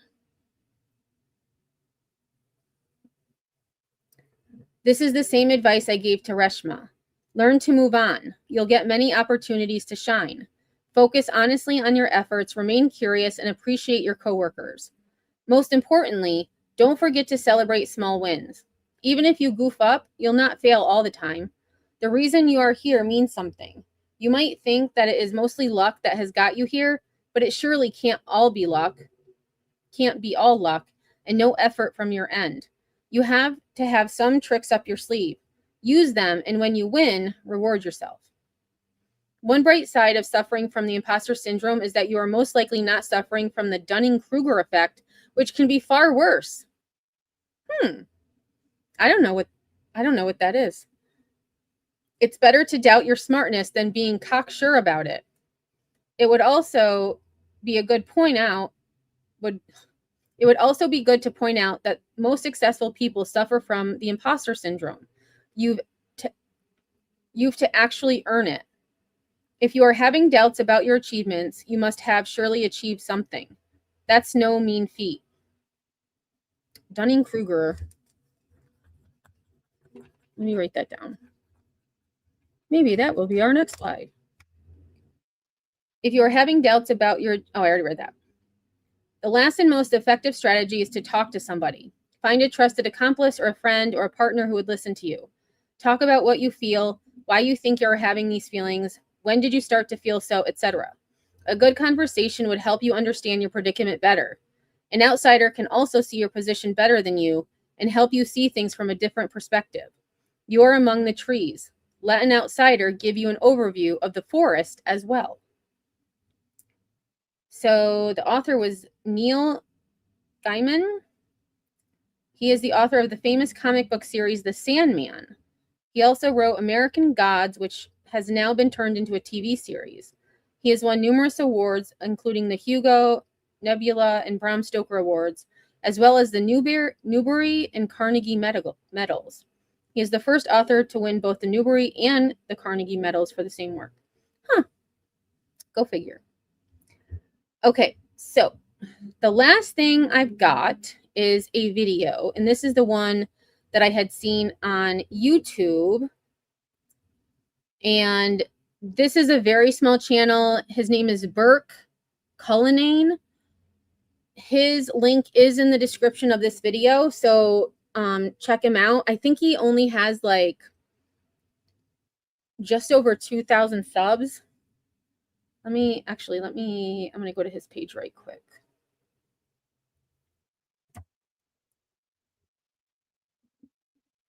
This is the same advice I gave to Reshma. Learn to move on. You'll get many opportunities to shine. Focus honestly on your efforts, remain curious, and appreciate your coworkers. Most importantly, don't forget to celebrate small wins. Even if you goof up, you'll not fail all the time. The reason you are here means something. You might think that it is mostly luck that has got you here, but it surely can't all be luck. Can't be all luck and no effort from your end. You have to have some tricks up your sleeve. Use them, and when you win, reward yourself. One bright side of suffering from the imposter syndrome is that you are most likely not suffering from the Dunning-Kruger effect, which can be far worse. I don't know what that is. It's better to doubt your smartness than being cocksure about it. It would also be good to point out that most successful people suffer from the imposter syndrome. You've to actually earn it. If you are having doubts about your achievements, you must have surely achieved something. That's no mean feat. Dunning-Kruger. Let me write that down. Maybe that will be our next slide. If you are having doubts about I already read that. The last and most effective strategy is to talk to somebody. Find a trusted accomplice or a friend or a partner who would listen to you. Talk about what you feel, why you think you're having these feelings, when did you start to feel so, etc. A good conversation would help you understand your predicament better. An outsider can also see your position better than you and help you see things from a different perspective. You are among the trees. Let an outsider give you an overview of the forest as well. So the author was Neil Gaiman. He is the author of the famous comic book series The Sandman. He also wrote American Gods, which has now been turned into a TV series. He has won numerous awards, including the Hugo, Nebula, and Bram Stoker Awards, as well as the Newbery and Carnegie medals. He is the first author to win both the Newbery and the Carnegie medals for the same work. Go figure. Okay, So the last thing I've got is a video, and this is the one that I had seen on YouTube. And this is a very small channel. His name is Burke Cullinane. His link is in the description of this video, so check him out. I think he only has like just over 2,000 subs. I'm going to go to his page right quick.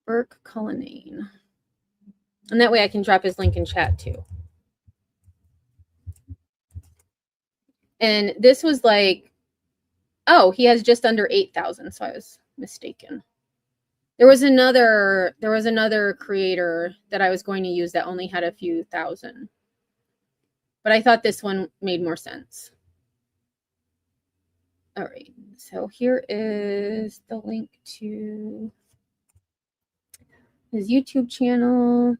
Burke Cullinane. And that way I can drop his link in chat too. And this was like, oh, he has just under 8,000, so I was mistaken. There was another creator that I was going to use that only had a few thousand. But I thought this one made more sense. All right, so here is the link to his YouTube channel.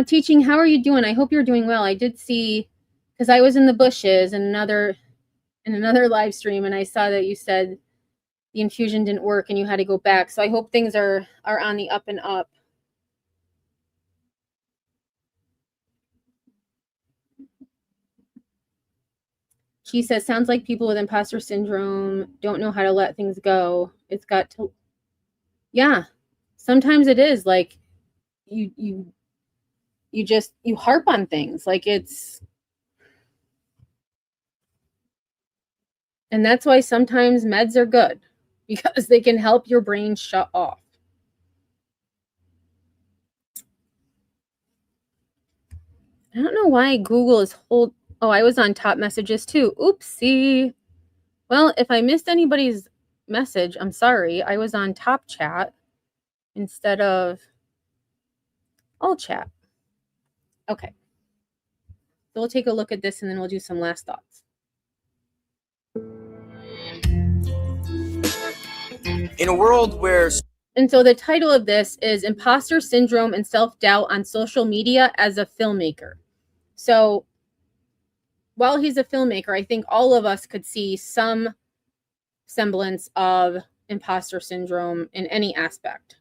Teaching, how are you doing? I hope you're doing well. I did see, because I was in the bushes in another live stream, and I saw that you said the infusion didn't work and you had to go back. So I hope things are on the up and up. She says, sounds like people with imposter syndrome don't know how to let things go. It's got to, yeah, sometimes it is like you harp on things like it's, and that's why sometimes meds are good, because they can help your brain shut off. I don't know why Google is oh, I was on top messages too. Oopsie. Well, if I missed anybody's message, I'm sorry. I was on top chat instead of all chat. Okay. So we'll take a look at this and then we'll do some last thoughts. In a world where... And so the title of this is Imposter Syndrome and Self-Doubt on Social Media as a Filmmaker. So while he's a filmmaker, I think all of us could see some semblance of imposter syndrome in any aspect.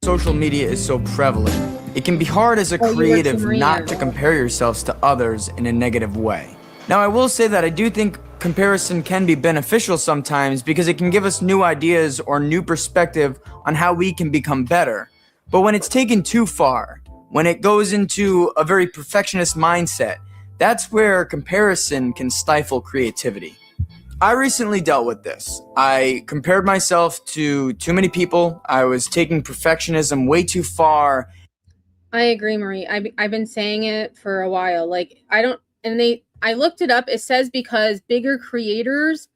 Social media is so prevalent. It can be hard as a creative not to compare yourselves to others in a negative way. Now, I will say that I do think comparison can be beneficial sometimes because it can give us new ideas or new perspective on how we can become better. But when it's taken too far, when it goes into a very perfectionist mindset, that's where comparison can stifle creativity. I recently dealt with this. I compared myself to too many people. I was taking perfectionism way too far. I agree, Marie. I've been saying it for a while. Like, I looked it up. It says because bigger creators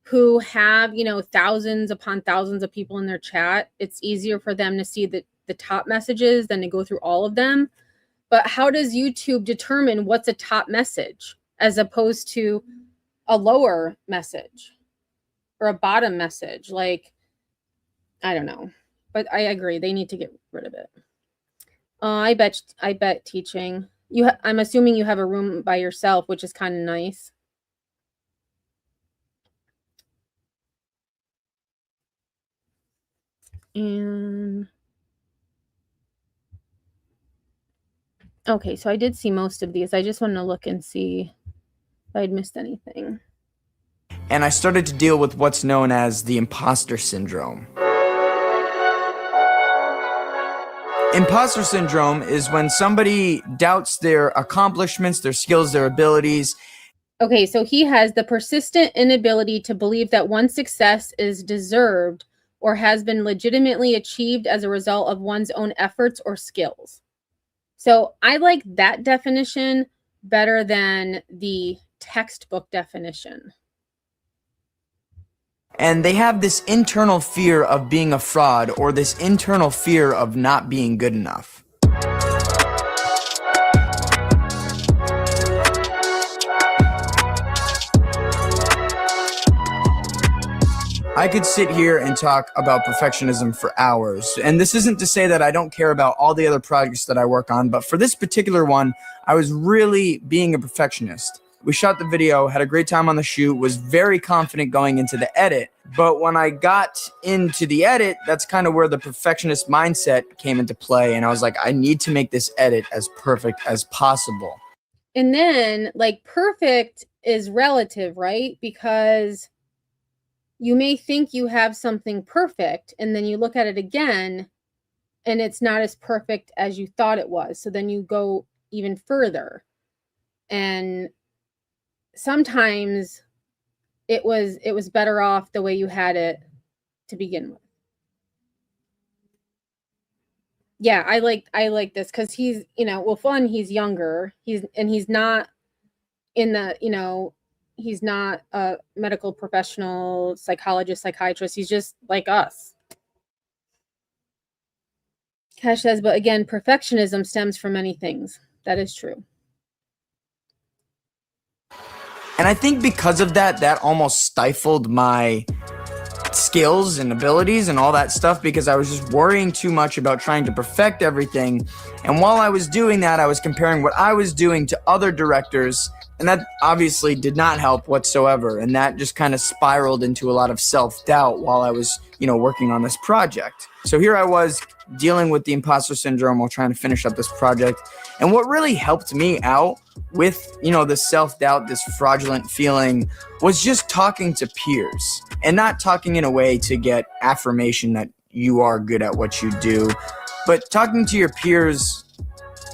who have, thousands upon thousands of people in their chat, it's easier for them to see the top messages than to go through all of them. But how does YouTube determine what's a top message as opposed to a lower message or a bottom message? Like, I don't know, but I agree. They need to get rid of it. I bet teaching. I'm assuming you have a room by yourself, which is kind of nice. And okay, so I did see most of these. I just wanted to look and see if I'd missed anything. And I started to deal with what's known as the imposter syndrome. Imposter syndrome is when somebody doubts their accomplishments, their skills, their abilities. Okay, so he has the persistent inability to believe that one's success is deserved or has been legitimately achieved as a result of one's own efforts or skills. So I like that definition better than the textbook definition. And they have this internal fear of being a fraud or this internal fear of not being good enough. I could sit here and talk about perfectionism for hours. And this isn't to say that I don't care about all the other projects that I work on, but for this particular one, I was really being a perfectionist. We shot the video, had a great time on the shoot, was very confident going into the edit. But when I got into the edit, that's kind of where the perfectionist mindset came into play. And I was like, I need to make this edit as perfect as possible. And then, like, perfect is relative, right? Because you may think you have something perfect, and then you look at it again, and it's not as perfect as you thought it was. So then you go even further. And sometimes it was better off the way you had it to begin with. Yeah, I like this because he's, he's younger. He's not in the, he's not a medical professional, psychologist, psychiatrist. He's just like us. Cash says, but again, perfectionism stems from many things. That is true. And I think because of that, that almost stifled my skills and abilities and all that stuff, because I was just worrying too much about trying to perfect everything. And while I was doing that, I was comparing what I was doing to other directors, and that obviously did not help whatsoever. And that just kind of spiraled into a lot of self-doubt while I was, working on this project. So here I was dealing with the imposter syndrome while trying to finish up this project. And what really helped me out with, the self-doubt, this fraudulent feeling, was just talking to peers, and not talking in a way to get affirmation that you are good at what you do, but talking to your peers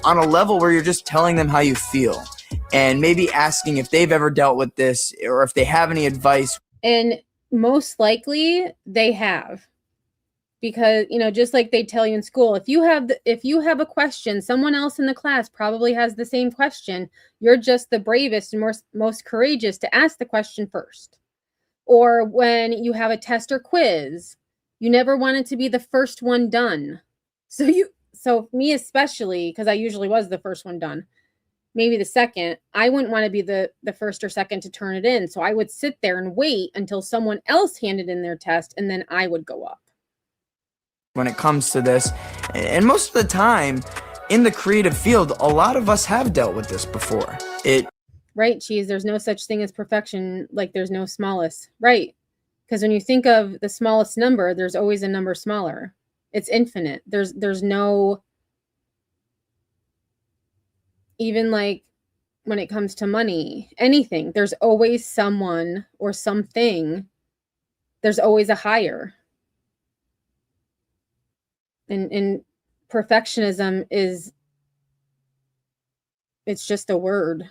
on a level where you're just telling them how you feel, and maybe asking if they've ever dealt with this or if they have any advice. And most likely they have. Because, just like they tell you in school, if you have a question, someone else in the class probably has the same question. You're just the bravest and most courageous to ask the question first. Or when you have a test or quiz, you never wanted to be the first one done. So me especially, because I usually was the first one done, maybe the second, I wouldn't want to be the first or second to turn it in. So I would sit there and wait until someone else handed in their test, and then I would go up. When it comes to this, and most of the time in the creative field, a lot of us have dealt with this before. Right, Cheese, there's no such thing as perfection, like there's no smallest. Right, because when you think of the smallest number, there's always a number smaller. It's infinite. There's no, even like when it comes to money, anything, there's always someone or something, there's always a higher. And perfectionism it's just a word.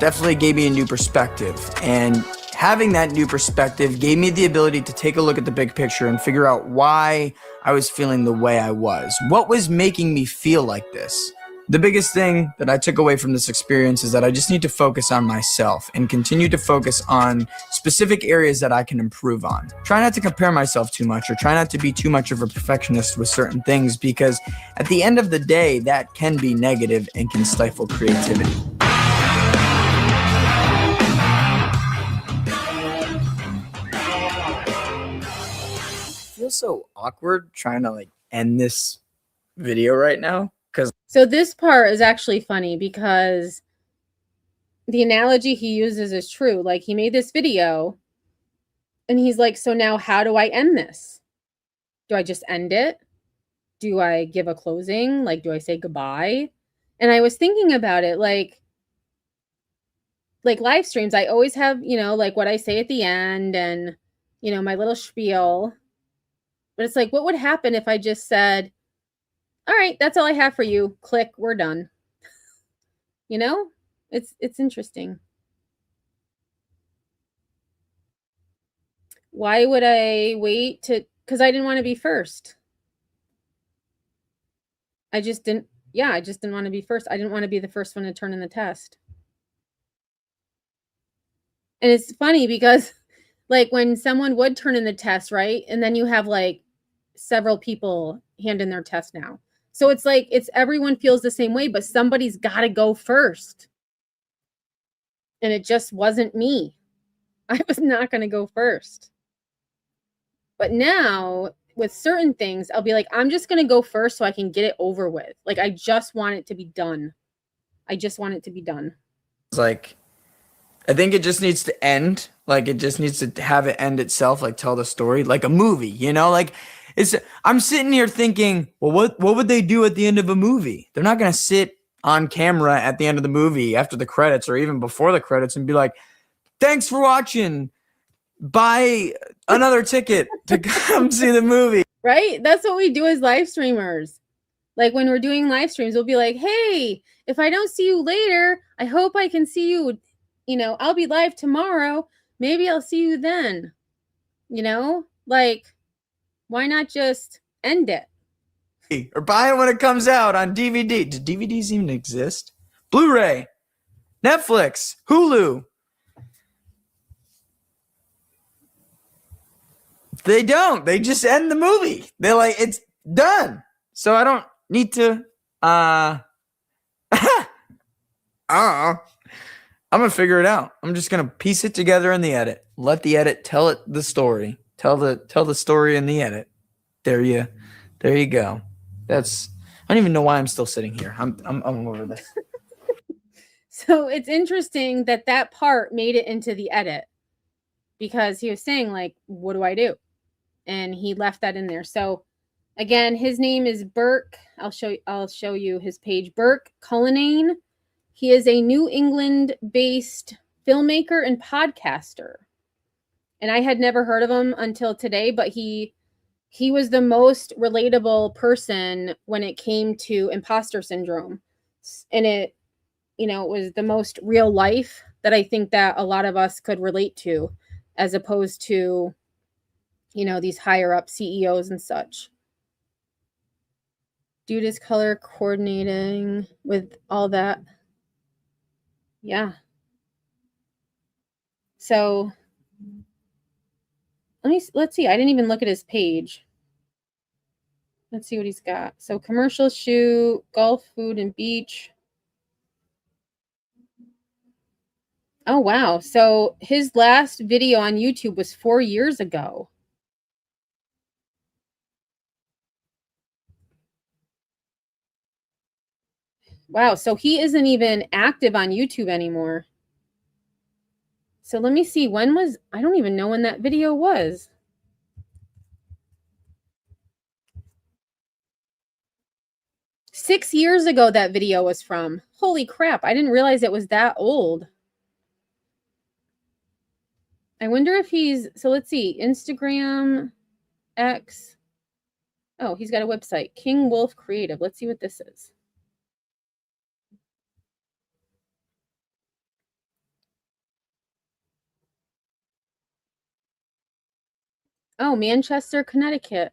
Definitely gave me a new perspective, and having that new perspective gave me the ability to take a look at the big picture and figure out why I was feeling the way I was. What was making me feel like this? The biggest thing that I took away from this experience is that I just need to focus on myself and continue to focus on specific areas that I can improve on. Try not to compare myself too much, or try not to be too much of a perfectionist with certain things, because at the end of the day, that can be negative and can stifle creativity. I feel so awkward trying to end this video right now. So this part is actually funny because the analogy he uses is true. Like, he made this video and he's like, so now how do I end this? Do I just end it? Do I give a closing? Like, do I say goodbye? And I was thinking about it, like live streams, I always have, like what I say at the end and, my little spiel. But it's like, what would happen if I just said, all right, that's all I have for you. Click, we're done. It's interesting. Why would I wait because I didn't want to be first. I just didn't want to be first. I didn't want to be the first one to turn in the test. And it's funny because when someone would turn in the test, right? And then you have several people hand in their test now. So it's everyone feels the same way, but somebody's got to go first. And it just wasn't me. I was not going to go first. But now with certain things, I'll be like, I'm just going to go first so I can get it over with. Like, I just want it to be done. I just want it to be done. It's like, I think it just needs to end. Like, it just needs to have it end itself, like tell the story, like a movie, you know? Like, I'm sitting here thinking, well, what would they do at the end of a movie? They're not going to sit on camera at the end of the movie after the credits or even before the credits and be like, thanks for watching. Buy another ticket to come see the movie. Right? That's what we do as live streamers. Like when we're doing live streams, we'll be like, hey, if I don't see you later, I hope I can see you. You know, I'll be live tomorrow. Maybe I'll see you then. You know, like, why not just end it? Or buy it when it comes out on DVD. Do DVDs even exist? Blu-ray, Netflix, Hulu. They don't. They just end the movie. They're like, it's done. So I don't need to. I'm gonna figure it out. I'm just gonna piece it together in the edit. Let the edit tell it the story. Tell the story in the edit. There you go. I don't even know why I'm still sitting here. I'm over this. So it's interesting that part made it into the edit because he was saying like, what do I do? And he left that in there. So again, his name is Burke. I'll show you his page. Burke Cullinane. He is a New England-based filmmaker and podcaster. And I had never heard of him until today, but he was the most relatable person when it came to imposter syndrome. And it was the most real life that I think that a lot of us could relate to, as opposed to, these higher up CEOs and such. Dude is color coordinating with all that. Yeah. So let's see. I didn't even look at his page. Let's see what he's got. So commercial shoot, golf, food, and beach. Oh, wow. So his last video on YouTube was 4 years ago. Wow. So he isn't even active on YouTube anymore. So let me see. I don't even know when that video was. Six years ago that video was from. Holy crap. I didn't realize it was that old. I wonder if so let's see. Instagram, X. Oh, he's got a website. King Wolf Creative. Let's see what this is. Oh, Manchester, Connecticut.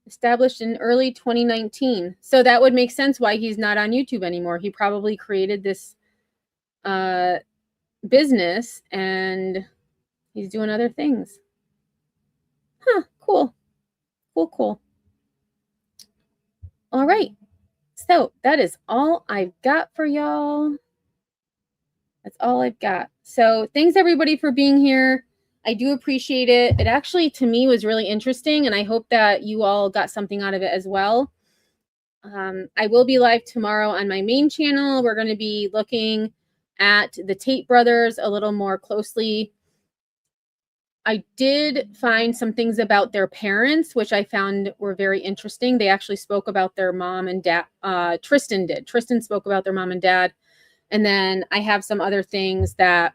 Established in early 2019. So that would make sense why he's not on YouTube anymore. He probably created this business and he's doing other things. Huh, cool. Cool. All right. So that is all I've got for y'all. That's all I've got. So thanks everybody for being here. I do appreciate it. It actually, to me, was really interesting, and I hope that you all got something out of it as well. I will be live tomorrow on my main channel. We're going to be looking at the Tate brothers a little more closely. I did find some things about their parents, which I found were very interesting. They actually spoke about their mom and dad. Tristan did. Tristan spoke about their mom and dad. And then I have some other things that...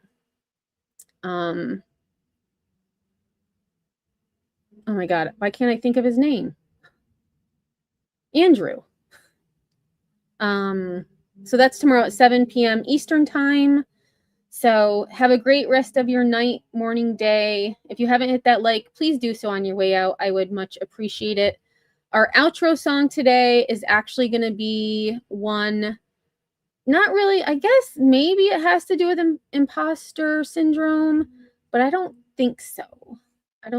oh my God, why can't I think of his name? Andrew. So that's tomorrow at 7 p.m. Eastern time. So have a great rest of your night, morning, day. If you haven't hit that like, please do so on your way out. I would much appreciate it. Our outro song today is actually going to be one, not really, I guess maybe it has to do with imposter syndrome, but I don't think so. I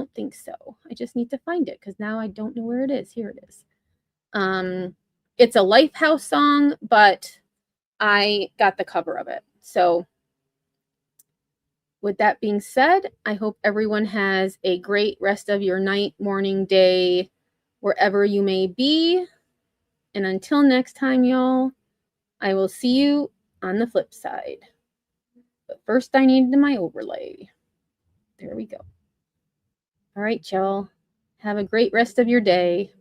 just need to find it because now I don't know where it is. Here it is. It's a Lifehouse song, but I got the cover of it. So with that being said, I hope everyone has a great rest of your night, morning, day, wherever you may be. And until next time, y'all, I will see you on the flip side. But first, I need my overlay. There we go. All right, y'all. Have a great rest of your day.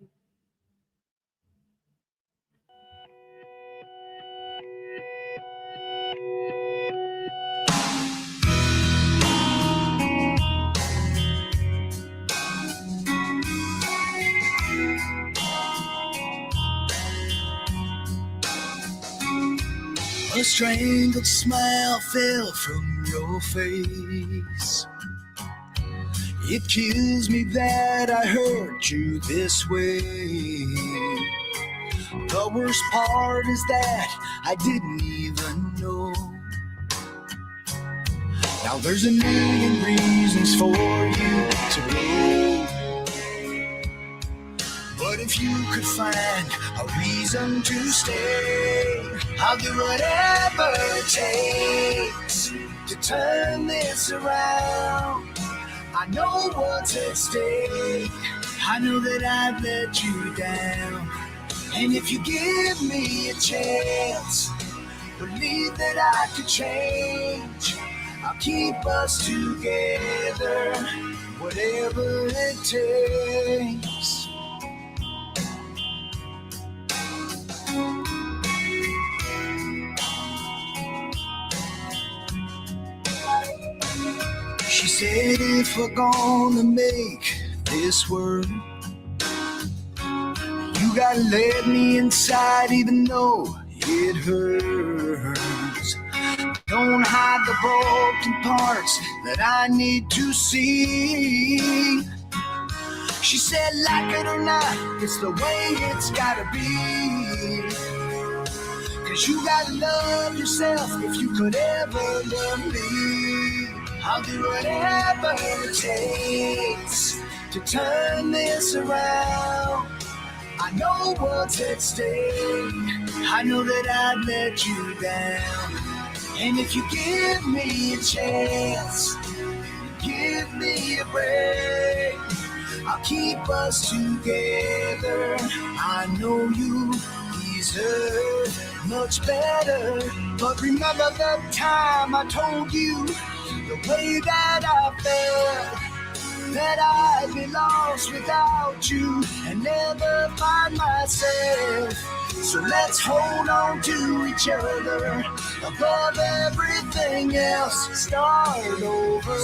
A strangled smile fell from your face. It kills me that I hurt you this way. The worst part is that I didn't even know. Now there's a million reasons for you to go. But if you could find a reason to stay, I'll do whatever it takes to turn this around. I know what's at stake. I know that I've let you down. And if you give me a chance, believe that I could change. I'll keep us together, whatever it takes. She said if we're gonna make this work, you gotta let me inside even though it hurts. Don't hide the broken parts that I need to see. She said like it or not, it's the way it's gotta be. Cause you gotta love yourself if you could ever love me. I'll do whatever it takes to turn this around. I know what's at stake. I know that I've let you down. And if you give me a chance, give me a break, I'll keep us together. I know you deserve much better. But remember the time I told you the way that I felt, that I'd be lost without you and never find myself. So let's hold on to each other above everything else. Start over,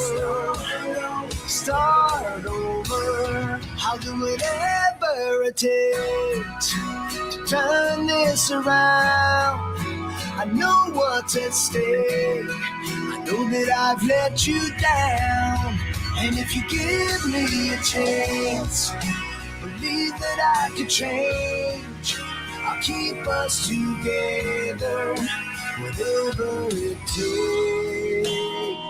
start over. I'll do whatever it takes to turn this around. I know what's at stake. I know that I've let you down. And if you give me a chance, believe that I could change. I'll keep us together, whatever it takes.